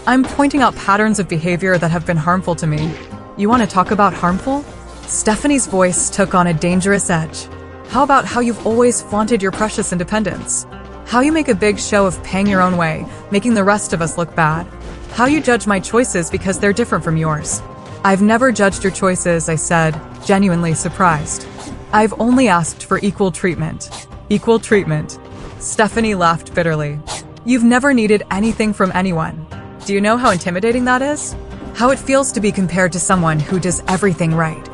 I'm pointing out patterns of behavior that have been harmful to me. You want to talk about harmful? Stephanie's voice took on a dangerous edge. How about how you've always flaunted your precious independence? How you make a big show of paying your own way, making the rest of us look bad? How you judge my choices because they're different from yours? I've never judged your choices, I said, genuinely surprised. I've only asked for equal treatment. Equal treatment. Stephanie laughed bitterly. You've never needed anything from anyone. Do you know how intimidating that is? How it feels to be compared to someone who does everything right.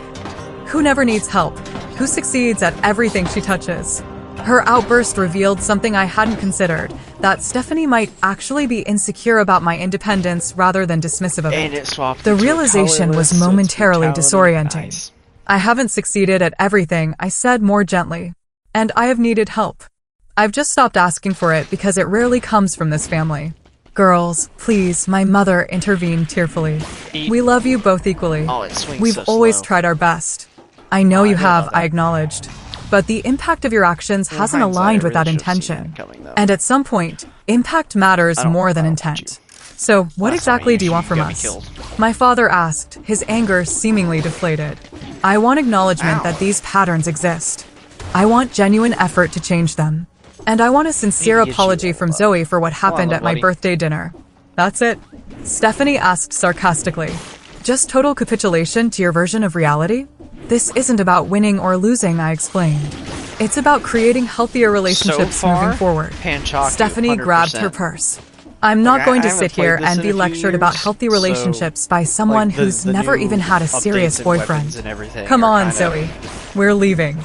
Who never needs help. Who succeeds at everything she touches. Her outburst revealed something I hadn't considered, that Stephanie might actually be insecure about my independence rather than dismissive of it. The realization was momentarily disorienting. Nice. I haven't succeeded at everything, I said more gently. And I have needed help. I've just stopped asking for it because it rarely comes from this family. Girls, please, my mother intervened tearfully. We love you both equally. Oh, it swings We've so always slow. tried our best. I know you I have, love that. I acknowledged. But the impact of your actions In hasn't hindsight, aligned I with really that should've seen intention. that coming, though. And at some point, impact matters I don't- more than I don't want intent. So, what Last time exactly you do you want from got me us? killed. My father asked, his anger seemingly deflated. I want acknowledgement Ow. that these patterns exist. I want genuine effort to change them. And I want a sincere Maybe it's you, apology from but- Zoe for what happened little at my buddy. birthday dinner. That's it? Stephanie asked sarcastically. Just total capitulation to your version of reality? This isn't about winning or losing, I explained. It's about creating healthier relationships far, moving forward. Panchaki, Stephanie grabbed 100%. her purse. I'm not Like, going to I haven't sit here played this and in be a few lectured about years, healthy so, relationships by someone like, who's the never new even had a updates serious and weapons boyfriend. and everything Come are on, kinda- Zoe. We're leaving.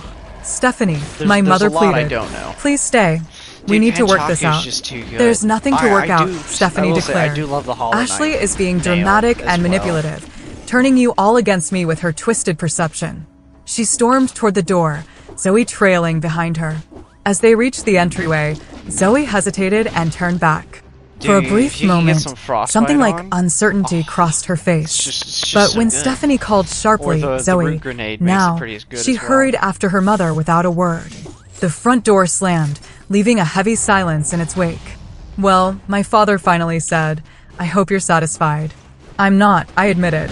Stephanie, my There's mother a lot I pleaded. don't know. Please stay. We Dude, need to work this Panchaki is out. just too good. There's nothing to work I out, do- Stephanie I will say, declared. I do love the Hollow Ashley Knight is being nail dramatic as and well. manipulative, turning you all against me with her twisted perception. She stormed toward the door, Zoe trailing behind her. As they reached the entryway, Zoe hesitated and turned back. For a Dude, brief if you can get moment, some frostbite something like on, uncertainty crossed her face. it's just But so when good. Stephanie called sharply, Or the Zoe, root grenade makes it now, pretty as good she as well. hurried after her mother without a word. The front door slammed, leaving a heavy silence in its wake. Well, my father finally said, "I hope you're satisfied." I'm not, I admitted.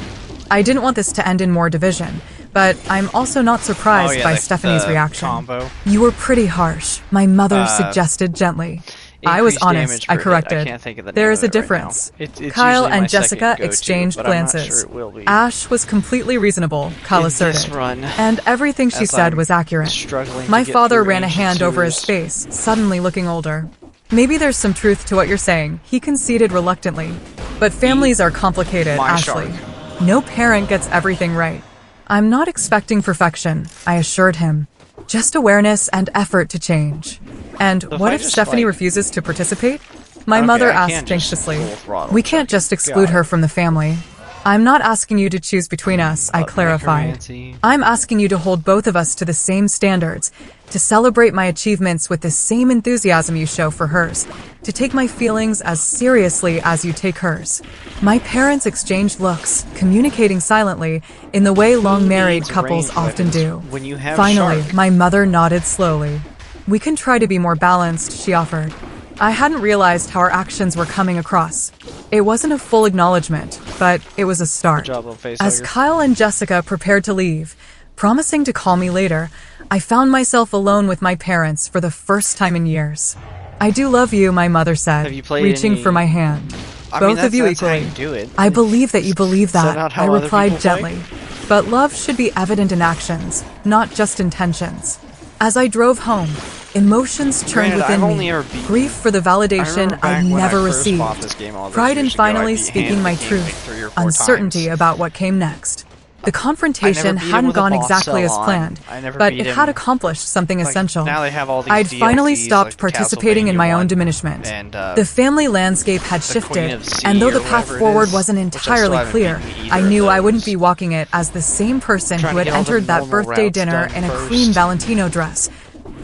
I didn't want this to end in more division, but I'm also not surprised by Stephanie's reaction. Combo. You were pretty harsh, my mother suggested gently. I was Increased honest, damage I per corrected. hit. I can't think of the There name is of a it right difference. now. It's Kyle usually my and second Jessica go-to, exchanged but I'm not glances. sure it will be. Ash was completely reasonable, Kyle In this asserted. run, And everything she as said I'm was accurate. struggling My to get father through ran a Ancient hand over his Sewers. face, suddenly looking older. Maybe there's some truth to what you're saying, he conceded reluctantly. But families are complicated, my Ashley. shark. No parent gets everything right. I'm not expecting perfection, I assured him. Just awareness and effort to change. And So what I if just, Stephanie like- refuses to participate? My Okay, mother I can't asked just anxiously. full throttle We can't Chucky. just exclude Got her it. from the family. I'm not asking you to choose between us, I clarified. necromancy. I'm asking you to hold both of us to the same standards, to celebrate my achievements with the same enthusiasm you show for hers, to take my feelings as seriously as you take hers. My parents exchanged looks, communicating silently in the way long-married needs couples ranged often weapons do. when you have Finally, shark? my mother nodded slowly. We can try to be more balanced, she offered. I hadn't realized how our actions were coming across. It wasn't a full acknowledgement, but it was a start. Good job, little face As hugger. Kyle and Jessica prepared to leave, promising to call me later, I found myself alone with my parents for the first time in years. I do love you, my mother said, Have you played reaching any- for my hand. I mean, Both of you that's how equally. you do it. I believe that you believe that that, not how I other replied people play? gently. But love should be evident in actions, not just intentions. As I drove home, emotions churned Granted, within I've only me. ever beaten- Grief for the I validation remember I back when I never first received. bought this game all those Pride in years ago, I finally beat speaking Hand my of the King like truth. 3 or 4 Uncertainty times. about what came next. The I confrontation never beat him hadn't with a gone boss exactly as cell on. planned, I never but beat it him- had accomplished something Like, essential. now they have all these I'd finally DLCs, stopped like the participating in my Castlevania own one diminishment. and, The family landscape had the Queen shifted, of Sea and though the or path whatever it forward is, wasn't which I still entirely haven't clear, beaten either I of knew I those. wouldn't be walking it as the same person Trying who to had get all the entered that normal birthday routes dinner done in a first. cream Valentino dress,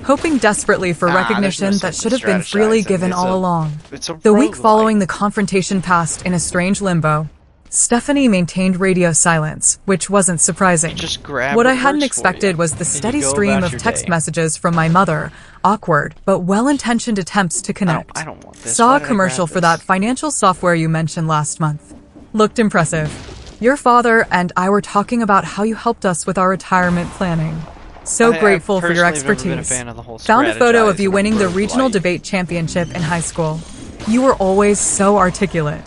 hoping desperately for there's no recognition that sense should in have been freely strategizing. given It's all a- along. it's a The week roguelike. following the confrontation passed in a strange limbo. Stephanie maintained radio silence, which wasn't surprising. Just grab What I what hadn't works for expected you, was the and you steady go stream about of your text day. messages from my mother, awkward but well-intentioned attempts to connect. I don't want this. Saw Why a did I commercial grab for this? that financial software you mentioned last month. Looked impressive. Your father and I were talking about how you helped us with our retirement planning. So I grateful for your personally have never been a expertise. fan of the whole Found a photo of you strategizing winning the roguelike. regional debate championship in high school. You were always so articulate.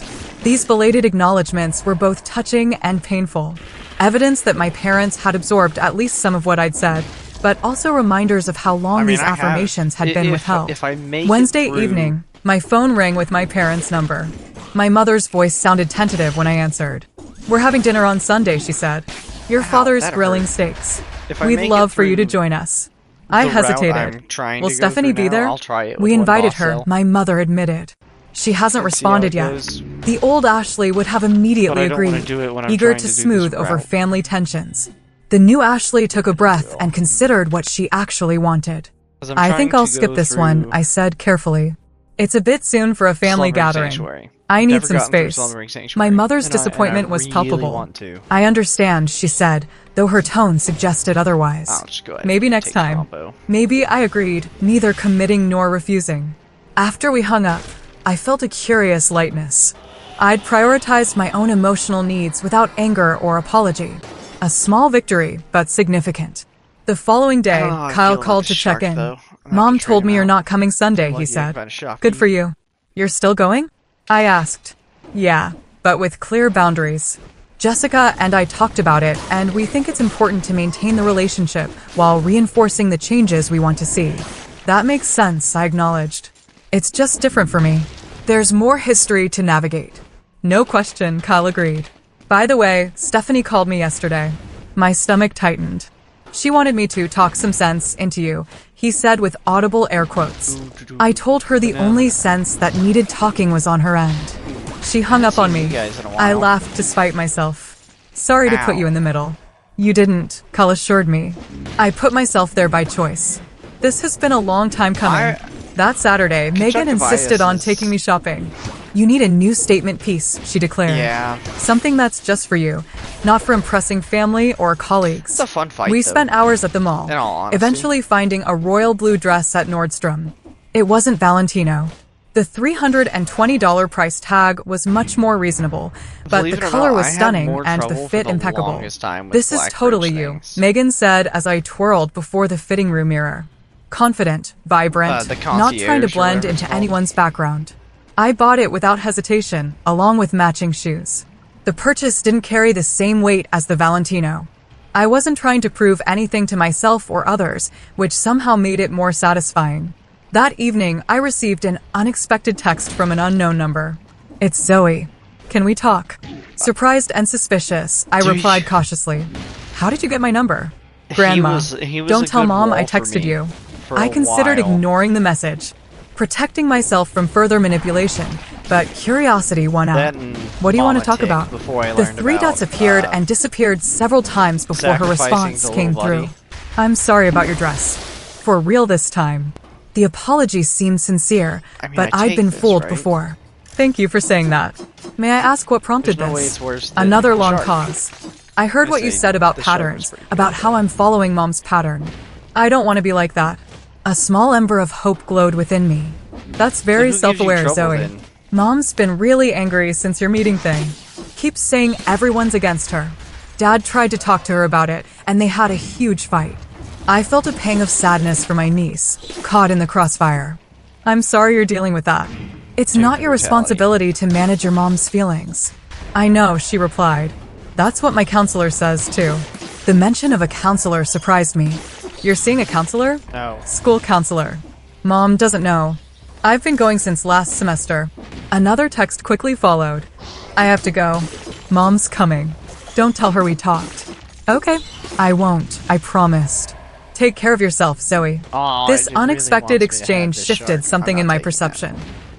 These belated acknowledgments were both touching and painful. Evidence that my parents had absorbed at least some of what I'd said, but also reminders of how long I mean, these I have. affirmations had been If- withheld. if I make it Wednesday through- evening, my phone rang with my parents' number. My mother's voice sounded tentative when I answered. We're having dinner on Sunday, she said. Your father's that grilling hurt. steaks. If I We'd make it love for you to through join us. I the route hesitated. I'm trying Will to go Stephanie through be now, there? I'll try it We with one invited boss her, cell. my mother admitted. She hasn't And see how responded it yet. goes. The old Ashley would have But immediately I don't wanna agreed, do it when I'm eager trying to to do this smooth over route. family tensions. The new Ashley took a breath and considered what she actually wanted. 'Cause I'm I trying think to I'll go skip this one, through I said carefully. It's a bit soon for a family Slumbering gathering. Sanctuary. I need Never some gotten through space. Slumbering Sanctuary, My mother's and I disappointment was really palpable. want to. I understand, she said, though her tone suggested otherwise. I'll just go ahead Maybe and next take time. combo. Maybe, I agreed, neither committing nor refusing. After we hung up, I felt a curious lightness. I'd prioritized my own emotional needs without anger or apology. A small victory, but significant. The following day, I don't know how I Kyle feel called about to the check shark, in. though. I'm Mom not told me trying you're out. not coming Sunday, Like he you said. about a shark. Good for you. You're still going? I asked. Yeah, but with clear boundaries. Jessica and I talked about it, and we think it's important to maintain the relationship while reinforcing the changes we want to see. That makes sense, I acknowledged. It's just different for me. There's more history to navigate. No question, Kyle agreed. By the way, Stephanie called me yesterday. My stomach tightened. She wanted me to talk some sense into you, he said with audible air quotes. I told her the only sense that needed talking was on her end. She hung up on seen me. you guys in a I while. laughed to spite myself. Sorry to put Ow. you in the middle. You didn't, Kyle assured me. I put myself there by choice. This has been a long time coming. That Saturday, Megan Conjunctivitis insisted on is- taking me shopping. You need a new statement piece, she declared. Yeah. Something that's just for you, not for impressing family or colleagues. It's a fun fight, We though. spent hours at the mall, In all honesty. eventually finding a royal blue dress at Nordstrom. It wasn't Valentino. The $320 price tag was much more reasonable, but Believe the it or color not, was I had stunning more and the trouble fit for the impeccable. longest time with This is black totally birch you, things. Megan said as I twirled before the fitting room mirror. Confident, vibrant, The not trying to concierge or blend whatever it's into called. anyone's background. I bought it without hesitation, along with matching shoes. The purchase didn't carry the same weight as the Valentino. I wasn't trying to prove anything to myself or others, which somehow made it more satisfying. That evening, I received an unexpected text from an unknown number. It's Zoe. Can we talk? Surprised and suspicious, I Dude. replied cautiously. How did you get my number? Grandma, He was don't a tell good Mom I wall for texted me you. for I a considered while. ignoring the message, protecting myself from further manipulation, but curiosity won out. That and What do you want to Mama talk Tick about? before I The learned three about, dots appeared and disappeared several times before her sacrificing response the came little through. buddy. I'm sorry about your dress. For real this time. The apology seemed sincere, I mean, but I I'd take been this, fooled right? before. Thank you for saying that. May I ask what prompted There's no way this? it's worse than Another the long shark. pause. I heard I what you say said about the shark was patterns, pretty about how I'm following Mom's pattern. I don't want to be like that. A small ember of hope glowed within me. That's very who gives you self-aware, trouble, Zoe. then? Mom's been really angry since your meeting thing. Keeps saying everyone's against her. Dad tried to talk to her about it, and they had a huge fight. I felt a pang of sadness for my niece, caught in the crossfire. I'm sorry you're dealing with that. It's not your responsibility to manage your mom's feelings. I know, she replied. That's what my counselor says, too. The mention of a counselor surprised me. You're seeing a counselor? No. School counselor. Mom doesn't know. I've been going since last semester. Another text quickly followed. I have to go. Mom's coming. Don't tell her we talked. Okay. I won't. I promised. Take care of yourself, Zoe. Aw, This it really unexpected wants me to have exchange this shifted shark. something I'm in not my taking perception.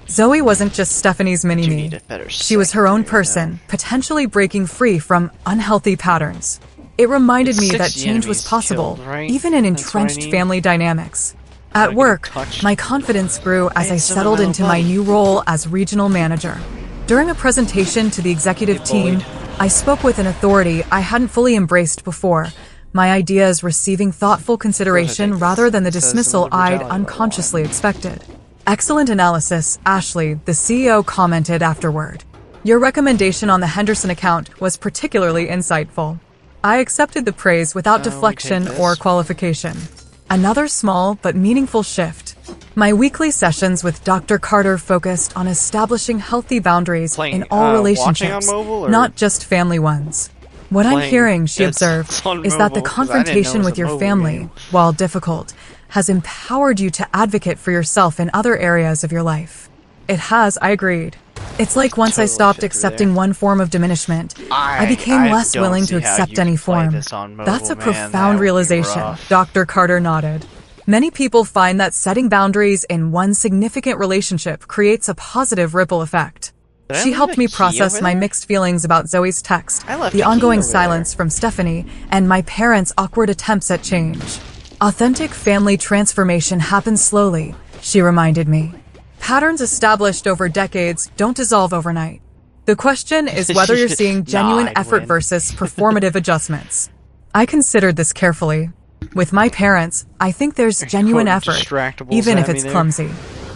Zoe wasn't just Stephanie's You mini-me. need a better She was her own secretary, person, potentially breaking free from unhealthy patterns. It reminded It's me that 60 change was enemies possible, killed, right? even in That's what I entrenched need. family dynamics. Gotta At get work, touched. my confidence grew as I I need some of settled my into little my buddy. new role as regional manager. During a presentation to the executive Get team, bullied. I spoke with an authority I hadn't fully embraced before, my ideas receiving thoughtful consideration this. rather than the It says dismissal deliver I'd Jolly Roger unconsciously expected. Excellent analysis, Ashley, the CEO commented afterward. Your recommendation on the Henderson account was particularly insightful. I accepted the praise without we take deflection this. or qualification. Another small but meaningful shift. My weekly sessions with Dr. Carter focused on establishing healthy boundaries Playing, in all watching on relationships, mobile, or not just family ones. What I'm playing hearing, she Dead observed, Cells on is that the mobile? 'Cause I didn't know it confrontation was with a your mobile family, game. while difficult, has empowered you to advocate for yourself in other areas of your life. It has, I agreed. It's like once I Totally stopped feel you accepting there. one form of diminishment, I became I less don't willing see to how accept you any can play form. this on mobile, That's a man. That profound would be realization, rough. Dr. Carter nodded. Many people find that setting boundaries in one significant relationship creates a positive ripple effect. Did I She leave helped a me key process over my there? mixed feelings about Zoe's text, I left the a key ongoing over there. silence from Stephanie, and my parents' awkward attempts at change. Authentic family transformation happens slowly, she reminded me. Patterns established over decades don't dissolve overnight. The question is whether you're seeing genuine I'd effort win. versus performative adjustments. I considered this carefully. With my parents, I think there's genuine quoting effort, distractables even at if me it's there. clumsy.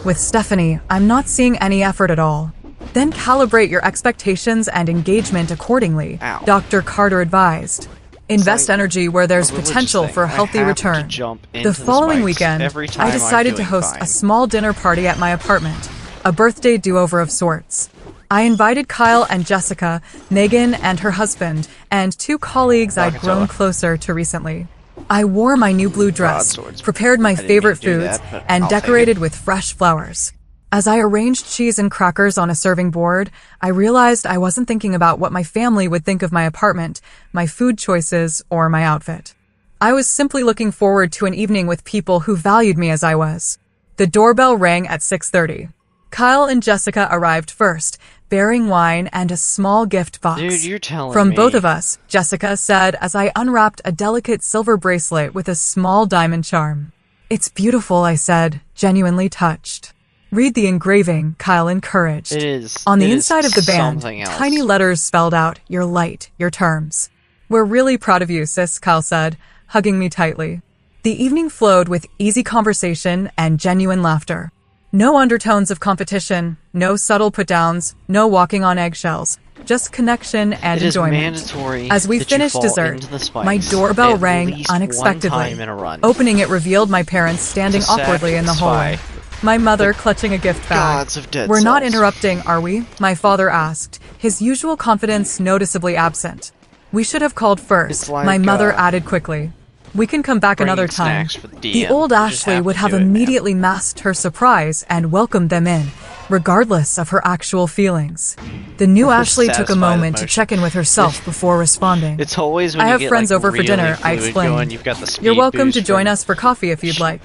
With Stephanie, I'm not seeing any effort at all. Then calibrate your expectations and engagement accordingly, Ow. Dr. Carter advised. Invest like energy where there's a religious potential thing. for a I healthy have to return. jump into The the following spikes weekend, every time I I'm decided to doing host fine. a small dinner party at my apartment, a birthday do-over of sorts. I invited Kyle and Jessica, Megan and her husband, and two colleagues I'd grown Bakatella. closer to recently. I wore my new blue dress, Broadswords. prepared my I didn't favorite mean to do foods, that, but and I'll take decorated with fresh flowers. As I arranged cheese and crackers on a serving board, I realized I wasn't thinking about what my family would think of my apartment, my food choices, or my outfit. I was simply looking forward to an evening with people who valued me as I was. The doorbell rang at 6:30. Kyle and Jessica arrived first, bearing wine and a small gift box. Dude, you're telling From me. both of us, Jessica said as I unwrapped a delicate silver bracelet with a small diamond charm. It's beautiful, I said, genuinely touched. Read the engraving, Kyle encouraged. It is. On the it inside is of the band, something else. tiny letters spelled out, "You're light, your terms." "We're really proud of you, sis," Kyle said, hugging me tightly. The evening flowed with easy conversation and genuine laughter. No undertones of competition, no subtle put-downs, no walking on eggshells, just connection and It is enjoyment. mandatory As we that you finished fall dessert, into the spikes my doorbell at rang least one unexpectedly. time in a run. Opening it revealed my parents standing It's a awkwardly in the sack hallway. spy. My mother clutching a gift bag. Gods of dead "We're not cells. interrupting, are we?" my father asked, his usual confidence noticeably absent. "We should have called first," It's like, my mother added quickly. "We can come back bringing another time." snacks for the The DM. old You just Ashley have would to have do it, man. immediately masked her surprise and welcomed them in, regardless of her actual feelings. The new Ashley took a Satisfy the moment to emotion. check in with herself before responding. It's always when "I you have get, friends like, over for really dinner," I fluid explained. Going, you've got the speed "You're welcome boost to join from- us for coffee if you'd like."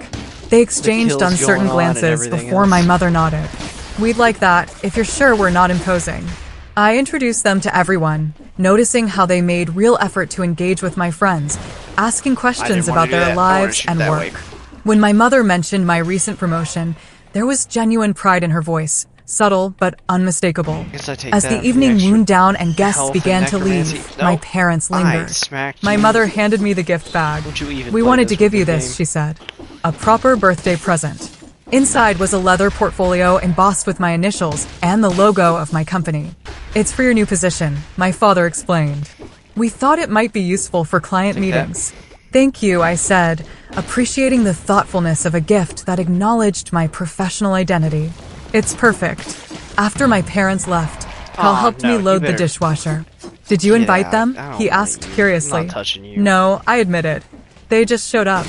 They exchanged kills uncertain going on and glances everything before else. my mother nodded. "We'd like that, if you're sure we're not imposing." I introduced them to everyone, noticing how they made real effort to engage with my friends, asking questions wanna about do their that. I wanna lives shoot and that work. way. When my mother mentioned my recent promotion, there was genuine pride in her voice, subtle but unmistakable. Guess I take As that the for the evening extra wound down and guests health began and to necromancy. leave, No, my parents I lingered. smacked My you. mother handed me the gift bag. Don't you even "We play wanted to this give with you the this," game. she said. "A proper birthday present." Inside was a leather portfolio embossed with my initials and the logo of my company. "It's for your new position," my father explained. "We thought it might be useful for client Take that. meetings." "Thank you," I said, appreciating the thoughtfulness of a gift that acknowledged my professional identity. "It's perfect." After my parents left, Cal Aw, helped no, me you load the better dishwasher. "Did you get invite out. them?" I don't he like asked you. curiously. I'm not touching you. "No," I admitted. "They just showed up."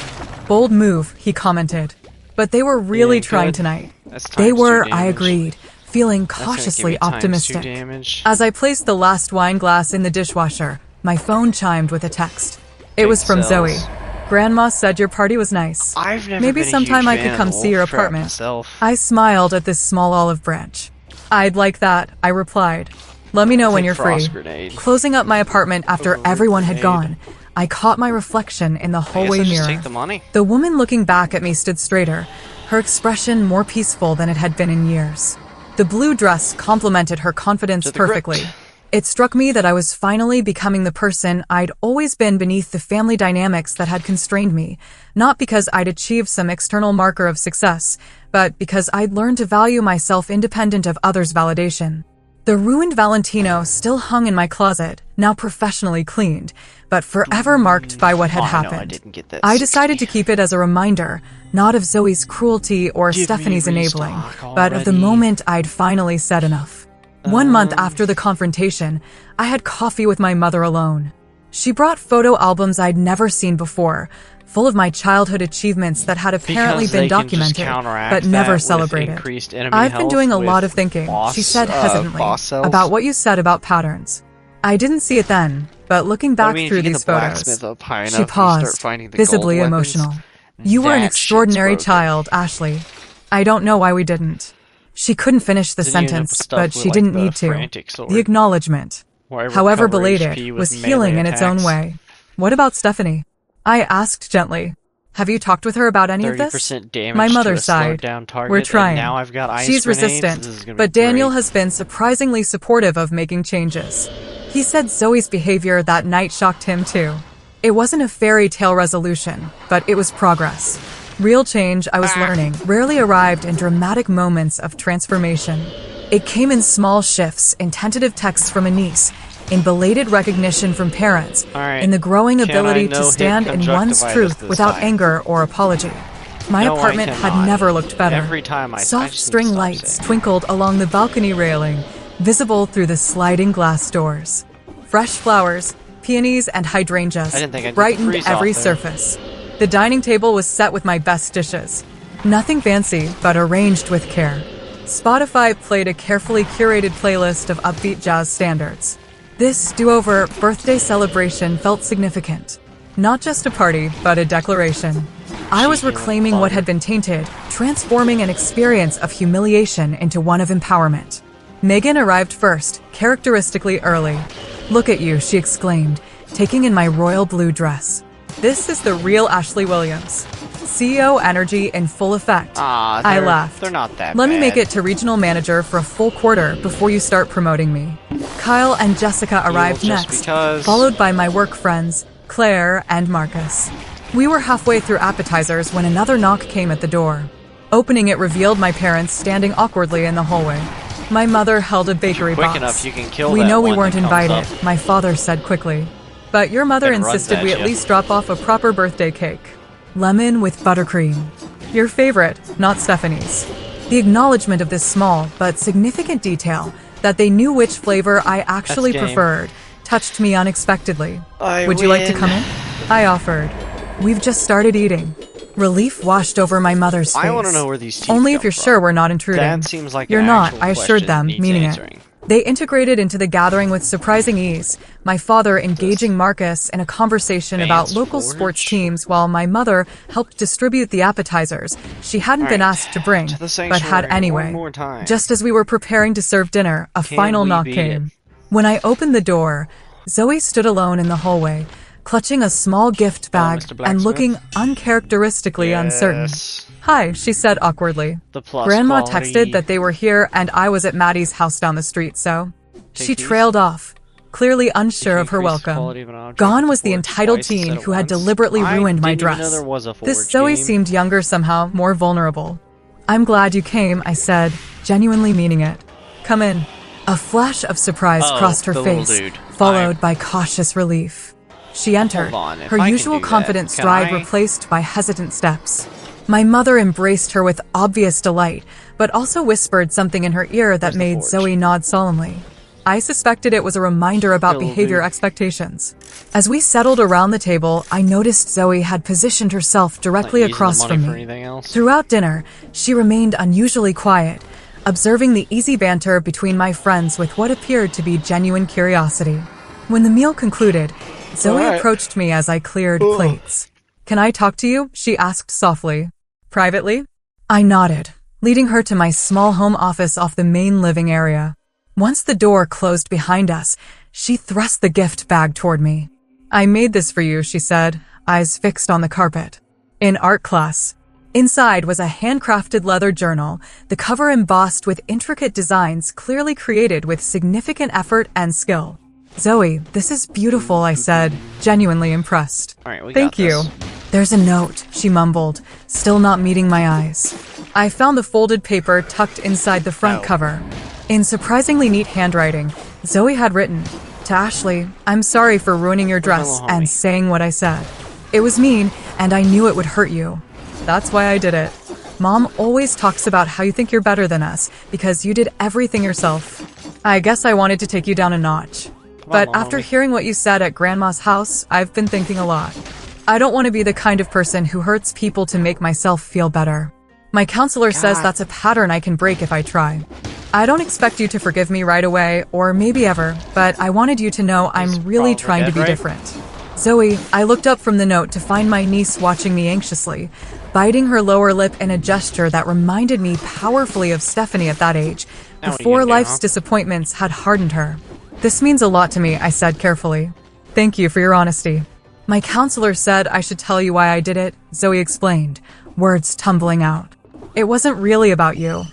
"Bold move," he commented. "But they were really Yeah, trying good. tonight." That's They times two were, I damage. agreed, feeling That's gonna give cautiously me times 2 optimistic. damage. As I placed the last wine glass in the dishwasher, my phone chimed with a text. It was from cells. Zoe. "Grandma said your party was nice. I've never Maybe been a sometime huge I fan could of come the see your wolf trap apartment." myself. I smiled at this small olive branch. "I'd like that," I replied. "Let me know when Take you're free." frost grenade. Closing up my apartment after Over everyone had grenade. gone, I caught my reflection in the I guess hallway I just mirror. take the money. The woman looking back at me stood straighter, her expression more peaceful than it had been in years. The blue dress complemented her confidence To the grip. perfectly. It struck me that I was finally becoming the person I'd always been beneath the family dynamics that had constrained me, not because I'd achieved some external marker of success, but because I'd learned to value myself independent of others' validation. The ruined Valentino still hung in my closet, now professionally cleaned, but forever marked by what had Oh, I know, I happened. didn't get that I 60. decided to keep it as a reminder, not of Zoe's cruelty or Give me Stephanie's enabling, restock but of the already. moment I'd finally said enough. 1 month after the confrontation, I had coffee with my mother alone. She brought photo albums I'd never seen before, full of my childhood achievements that had apparently Because been they can just documented, counteract but that never with celebrated. increased enemy "I've been health doing a with lot of thinking," boss- she said hesitantly, boss cells. "about what you said about patterns." I didn't see it then, but looking back I mean, if through you get these the blacksmith photos, up high enough she and start paused, finding the visibly gold weapons, emotional. "You were an that shit's extraordinary broken. child, Ashley. I don't know why we didn't." She couldn't finish the Then you end up sentence, with stuff but with, she like, didn't the need to. frantic sword, The acknowledgement, where I however recover belated, HP with was melee healing in its own attacks. way. "What about Stephanie?" I asked gently. "Have you talked with her about any of this?" 30% damage My mother to a slowed sighed. down target, "We're and trying. now I've got ice She's grenades. resistant, This is gonna be but Daniel great. has been surprisingly supportive of making changes. He said Zoe's behavior that night shocked him too. It wasn't a fairy tale resolution, but it was progress. Real change, I was learning, rarely arrived in dramatic moments of transformation. It came in small shifts, in tentative texts from a niece, in belated recognition from parents, Alright, in the growing can ability I to no-hit stand in one's conjunctivitis truth this without time? anger or apology. My No, I apartment had cannot. never looked better. Every time I Soft just need to string stop lights saying. twinkled along the balcony railing, visible through the sliding glass doors. Fresh flowers, peonies and hydrangeas I didn't think I'd get the brightened freeze every off there. surface. The dining table was set with my best dishes. Nothing fancy, but arranged with care. Spotify played a carefully curated playlist of upbeat jazz standards. This do-over birthday celebration felt significant. Not just a party, but a declaration. I was Cheeky reclaiming what had been tainted, transforming an experience of humiliation into one of empowerment. Megan arrived first, characteristically early. "Look at you," she exclaimed, taking in my royal blue dress. "This is the real Ashley Williams." CEO energy in full effect. I laughed. They're not that Let me bad. make it to regional manager for a full quarter before you start promoting me. Kyle and Jessica arrived just next, because. followed by my work friends, Claire and Marcus. We were halfway through appetizers when another knock came at the door. Opening it revealed my parents standing awkwardly in the hallway. My mother held a bakery Quick box. enough, you can kill We that know we one weren't that comes invited, up my father said quickly. But your mother and runs insisted at we at you. least drop off a proper birthday cake. Lemon with buttercream. Your favorite, not Stephanie's. The acknowledgement of this small but significant detail, that they knew which flavor I actually game. preferred, touched me unexpectedly. I Would you like to win. come in? I offered. We've just started eating. Relief washed over my mother's face. I want to know where these teeth Only if come you're from. sure we're not intruding. That seems like You're an not, actual I assured question them, that needs meaning answering. it. They integrated into the gathering with surprising ease, my father engaging Marcus in a conversation about Vance local Forge? sports teams while my mother helped distribute the appetizers she hadn't been Alright, asked to bring, to the but had sanctuary anyway. one more time. Just as we were preparing to serve dinner, a Can final we knock beat came. it? When I opened the door, Zoe stood alone in the hallway, clutching a small gift bag Mr. and Blacksmith? looking uncharacteristically uncertain. Yes. Hi, she said awkwardly. The plus Grandma quality. texted that they were here and I was at Maddie's house down the street, so... She these. trailed off, clearly unsure of her Increase the welcome. quality of an object Gone was the before entitled twice teen instead of who had once. deliberately I ruined my didn't even know dress. there was a This Forge Zoe game. seemed younger somehow, more vulnerable. I'm glad you came, I said, genuinely meaning it. Come in. A flash of surprise Oh, crossed her the little face, dude. followed by cautious relief. She entered, Hold on, if her I can usual do that, confident can stride I? replaced by hesitant steps. My mother embraced her with obvious delight, but also whispered something in her ear that Where's the made Forge? Zoe nod solemnly. I suspected it was a reminder about Little behavior dude. expectations. As we settled around the table, I noticed Zoe had positioned herself directly Not using the across money from for me. anything else. Throughout dinner, she remained unusually quiet, observing the easy banter between my friends with what appeared to be genuine curiosity. When the meal concluded, Zoe Alright. approached me as I cleared plates. Can I talk to you? She asked softly. Privately? I nodded, leading her to my small home office off the main living area. Once the door closed behind us, she thrust the gift bag toward me. I made this for you, she said, eyes fixed on the carpet. In art class. Inside was a handcrafted leather journal, the cover embossed with intricate designs clearly created with significant effort and skill. Zoe, this is beautiful, I said, genuinely impressed. Alright, we Thank got you. this. There's a note, she mumbled, still not meeting my eyes. I found the folded paper tucked inside the front Oh. cover. In surprisingly neat handwriting, Zoe had written, "To Ashley, I'm sorry for ruining your dress little homie? and saying what I said. It was mean, and I knew it would hurt you. That's why I did it. Mom always talks about how you think you're better than us because you did everything yourself. I guess I wanted to take you down a notch. But little after homie. hearing what you said at Grandma's house, I've been thinking a lot. I don't want to be the kind of person who hurts people to make myself feel better. My counselor says God. that's a pattern I can break if I try. I don't expect you to forgive me right away, or maybe ever, but I wanted you to know I'm really probably trying to dead, be right? different." Zoe, I looked up from the note to find my niece watching me anxiously, biting her lower lip in a gesture that reminded me powerfully of Stephanie at that age, Now what are you before gonna do, life's huh? disappointments had hardened her. "This means a lot to me," I said carefully. "Thank you for your honesty." "My counselor said I should tell you why I did it," Zoe explained, words tumbling out. "It wasn't really about you.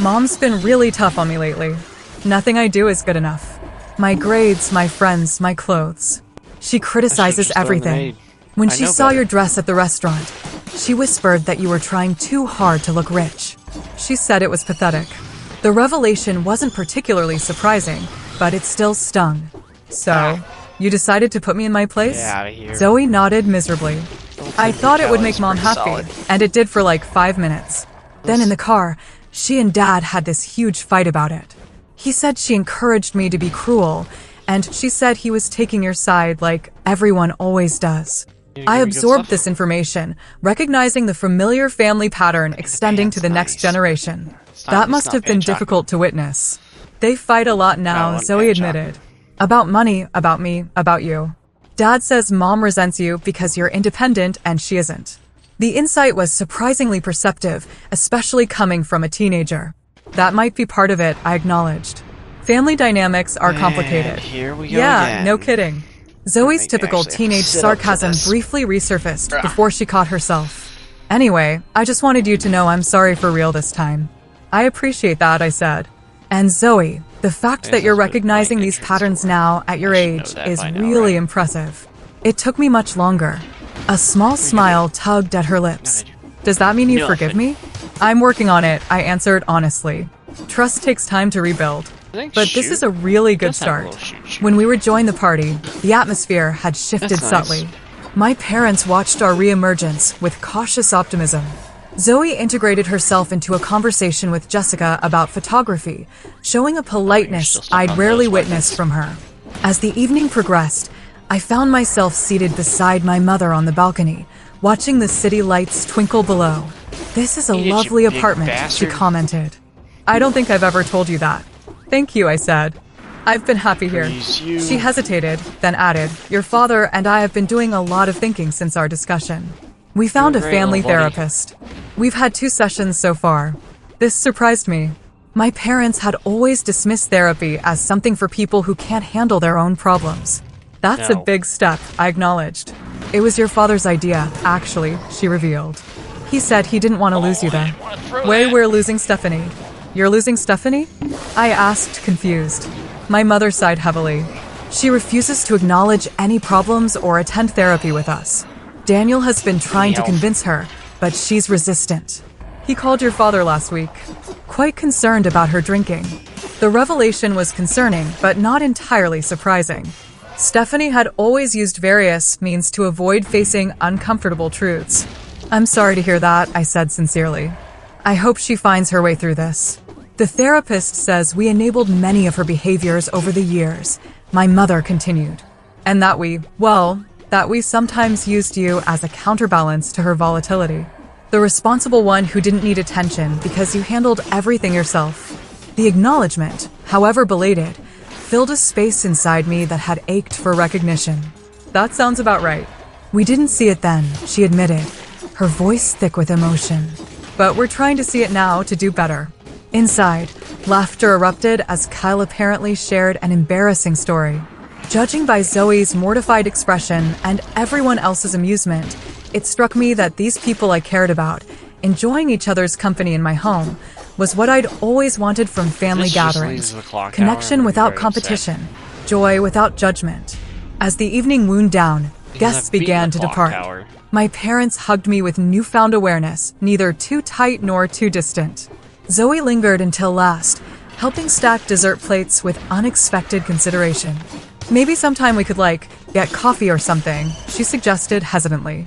Mom's been really tough on me lately. Nothing I do is good enough. My grades, my friends, my clothes. She criticizes just thrown the everything. maid. When I she know saw better. your dress at the restaurant, she whispered that you were trying too hard to look rich. She said it was pathetic. The revelation wasn't particularly surprising, but it still stung. So, you decided to put me in my place?" Get outta here. Zoe nodded miserably. I think thought it would brutality make Mom is pretty happy, solid. and it did for like 5 minutes. Then in the car, she and Dad had this huge fight about it. He said she encouraged me to be cruel, and she said he was taking your side like everyone always does. You I give me good absorbed stuff? this information, recognizing the familiar family pattern extending to the pants next nice. generation. not- That it's must not have been pan chocolate. difficult to witness. They fight a lot now, want Zoe pan admitted. About money, about me, about you. Dad says Mom resents you because you're independent and she isn't. The insight was surprisingly perceptive, especially coming from a teenager. That might be part of it, I acknowledged. Family dynamics are complicated. And here we go Yeah, again. no kidding. Zoe's I typical actually have to teenage sit up for sarcasm this. briefly resurfaced before she caught herself. Anyway, I just wanted you to know I'm sorry for real this time. I appreciate that, I said. And Zoe, the fact that you're recognizing these patterns now at your age is really impressive. It took me much longer. A small smile tugged at her lips. Does that mean you forgive me? I'm working on it, I answered honestly. Trust takes time to rebuild. But this is a really good start. When we rejoined the party, the atmosphere had shifted subtly. My parents watched our reemergence with cautious optimism. Zoe integrated herself into a conversation with Jessica about photography, showing a politeness I'd rarely witnessed from her. As the evening progressed, I found myself seated beside my mother on the balcony, watching the city lights twinkle below. This is a lovely apartment, she commented. I don't think I've ever told you that. Thank you, I said. I've been happy here. She hesitated, then added, your father and I have been doing a lot of thinking since our discussion. We found a family therapist. We've had 2 sessions so far. This surprised me. My parents had always dismissed therapy as something for people who can't handle their own problems. That's a big step, I acknowledged. It was your father's idea, actually, she revealed. He said he didn't want to lose you there. We're losing Stephanie. You're losing Stephanie? I asked, confused. My mother sighed heavily. She refuses to acknowledge any problems or attend therapy with us. Daniel has been trying to convince her, but she's resistant. He called your father last week, quite concerned about her drinking. The revelation was concerning, but not entirely surprising. Stephanie had always used various means to avoid facing uncomfortable truths. I'm sorry to hear that, I said sincerely. I hope she finds her way through this. The therapist says we enabled many of her behaviors over the years, my mother continued. And that we sometimes used you as a counterbalance to her volatility. The responsible one who didn't need attention because you handled everything yourself. The acknowledgement, however belated, filled a space inside me that had ached for recognition. That sounds about right. We didn't see it then, she admitted, her voice thick with emotion. But we're trying to see it now to do better. Inside, laughter erupted as Kyle apparently shared an embarrassing story. Judging by Zoe's mortified expression and everyone else's amusement, it struck me that these people I cared about, enjoying each other's company in my home, was what I'd always wanted from family gatherings. Connection without competition, joy without judgment. As the evening wound down, guests began to depart. My parents hugged me with newfound awareness, neither too tight nor too distant. Zoe lingered until last, helping stack dessert plates with unexpected consideration. Maybe sometime we could, get coffee or something, she suggested hesitantly.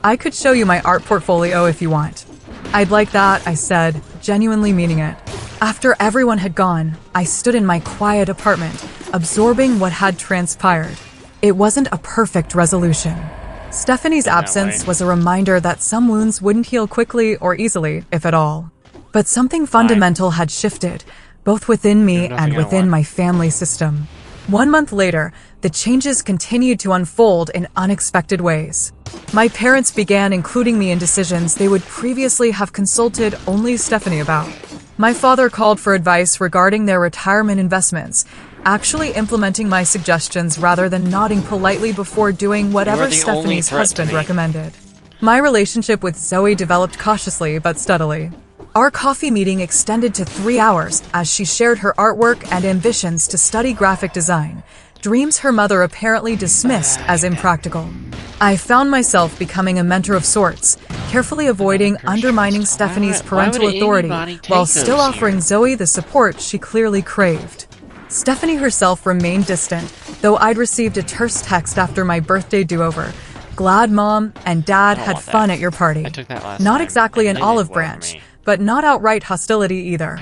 I could show you my art portfolio if you want. I'd like that, I said, genuinely meaning it. After everyone had gone, I stood in my quiet apartment, absorbing what had transpired. It wasn't a perfect resolution. Stephanie's absence was a reminder that some wounds wouldn't heal quickly or easily, if at all. But something fundamental had shifted, both within me and within my family system. 1 month later, the changes continued to unfold in unexpected ways. My parents began including me in decisions they would previously have consulted only Stephanie about. My father called for advice regarding their retirement investments, actually implementing my suggestions rather than nodding politely before doing whatever Stephanie's husband recommended. My relationship with Zoe developed cautiously but steadily. Our coffee meeting extended to 3 hours as she shared her artwork and ambitions to study graphic design, dreams her mother apparently dismissed as impractical. I found myself becoming a mentor of sorts, carefully avoiding undermining Stephanie's parental authority while still offering Zoe the support she clearly craved. Stephanie herself remained distant, though I'd received a terse text after my birthday do-over. Glad Mom and Dad had fun at your party. Not exactly an olive branch, but not outright hostility either.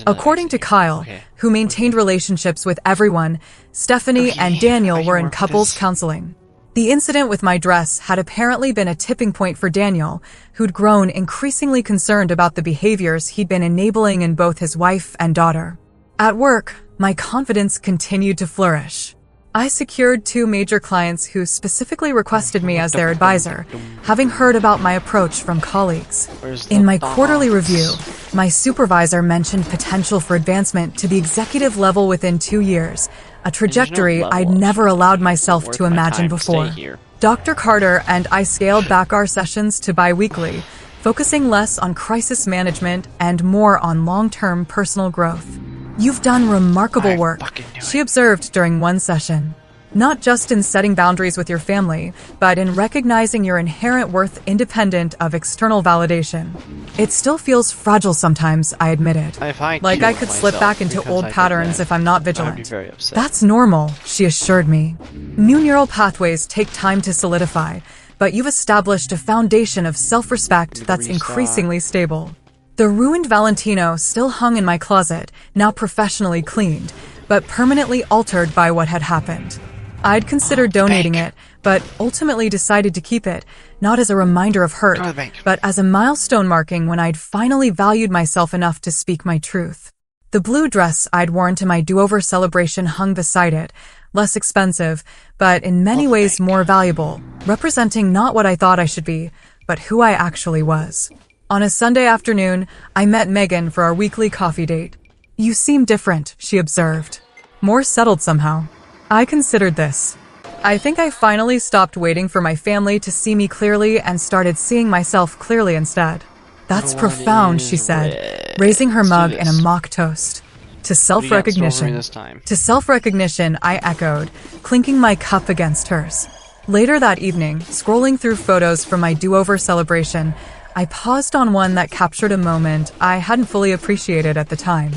According to Kyle, who maintained relationships with everyone, Stephanie and Daniel were in couples counseling. The incident with my dress had apparently been a tipping point for Daniel, who'd grown increasingly concerned about the behaviors he'd been enabling in both his wife and daughter. At work, my confidence continued to flourish. I secured 2 major clients who specifically requested me as their advisor, having heard about my approach from colleagues. In my quarterly review, my supervisor mentioned potential for advancement to the executive level within 2 years, a trajectory I'd never allowed myself to imagine before. Dr. Carter and I scaled back our sessions to bi-weekly, focusing less on crisis management and more on long-term personal growth. You've done remarkable work, she observed during one session. Not just in setting boundaries with your family, but in recognizing your inherent worth independent of external validation. It still feels fragile sometimes, I admitted. Like I could slip back into old patterns if I'm not vigilant. That's normal, she assured me. New neural pathways take time to solidify, but you've established a foundation of self-respect that's increasingly stable. The ruined Valentino still hung in my closet, now professionally cleaned, but permanently altered by what had happened. I'd considered donating it, but ultimately decided to keep it, not as a reminder of hurt, but as a milestone marking when I'd finally valued myself enough to speak my truth. The blue dress I'd worn to my do-over celebration hung beside it, less expensive, but in many ways more valuable, representing not what I thought I should be, but who I actually was. On a Sunday afternoon, I met Megan for our weekly coffee date. "You seem different," she observed. "More settled somehow." I considered this. I think I finally stopped waiting for my family to see me clearly and started seeing myself clearly instead. "That's profound," she said, raising her mug in a mock toast. To self-recognition. To self-recognition, I echoed, clinking my cup against hers. Later that evening, scrolling through photos from my do-over celebration, I paused on one that captured a moment I hadn't fully appreciated at the time.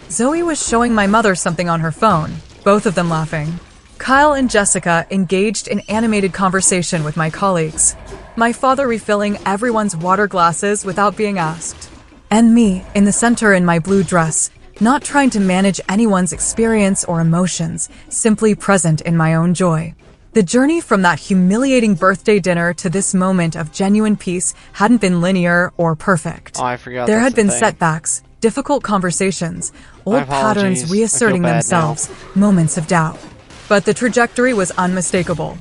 Zoe was showing my mother something on her phone, both of them laughing. Kyle and Jessica engaged in animated conversation with my colleagues. My father refilling everyone's water glasses without being asked. And me, in the center in my blue dress, not trying to manage anyone's experience or emotions, simply present in my own joy. The journey from that humiliating birthday dinner to this moment of genuine peace hadn't been linear or perfect. There had been setbacks, difficult conversations, old patterns reasserting themselves, moments of doubt. But the trajectory was unmistakable.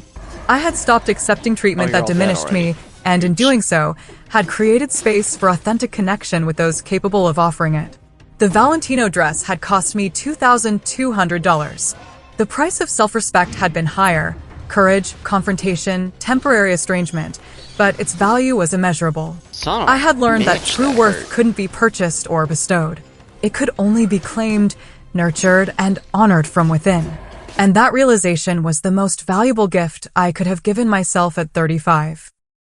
I had stopped accepting treatment that diminished me, and in doing so, had created space for authentic connection with those capable of offering it. The Valentino dress had cost me $2,200. The price of self-respect had been higher, courage, confrontation, temporary estrangement, but its value was immeasurable. I had learned that true worth couldn't be purchased or bestowed. It could only be claimed, nurtured, and honored from within. And that realization was the most valuable gift I could have given myself at 35.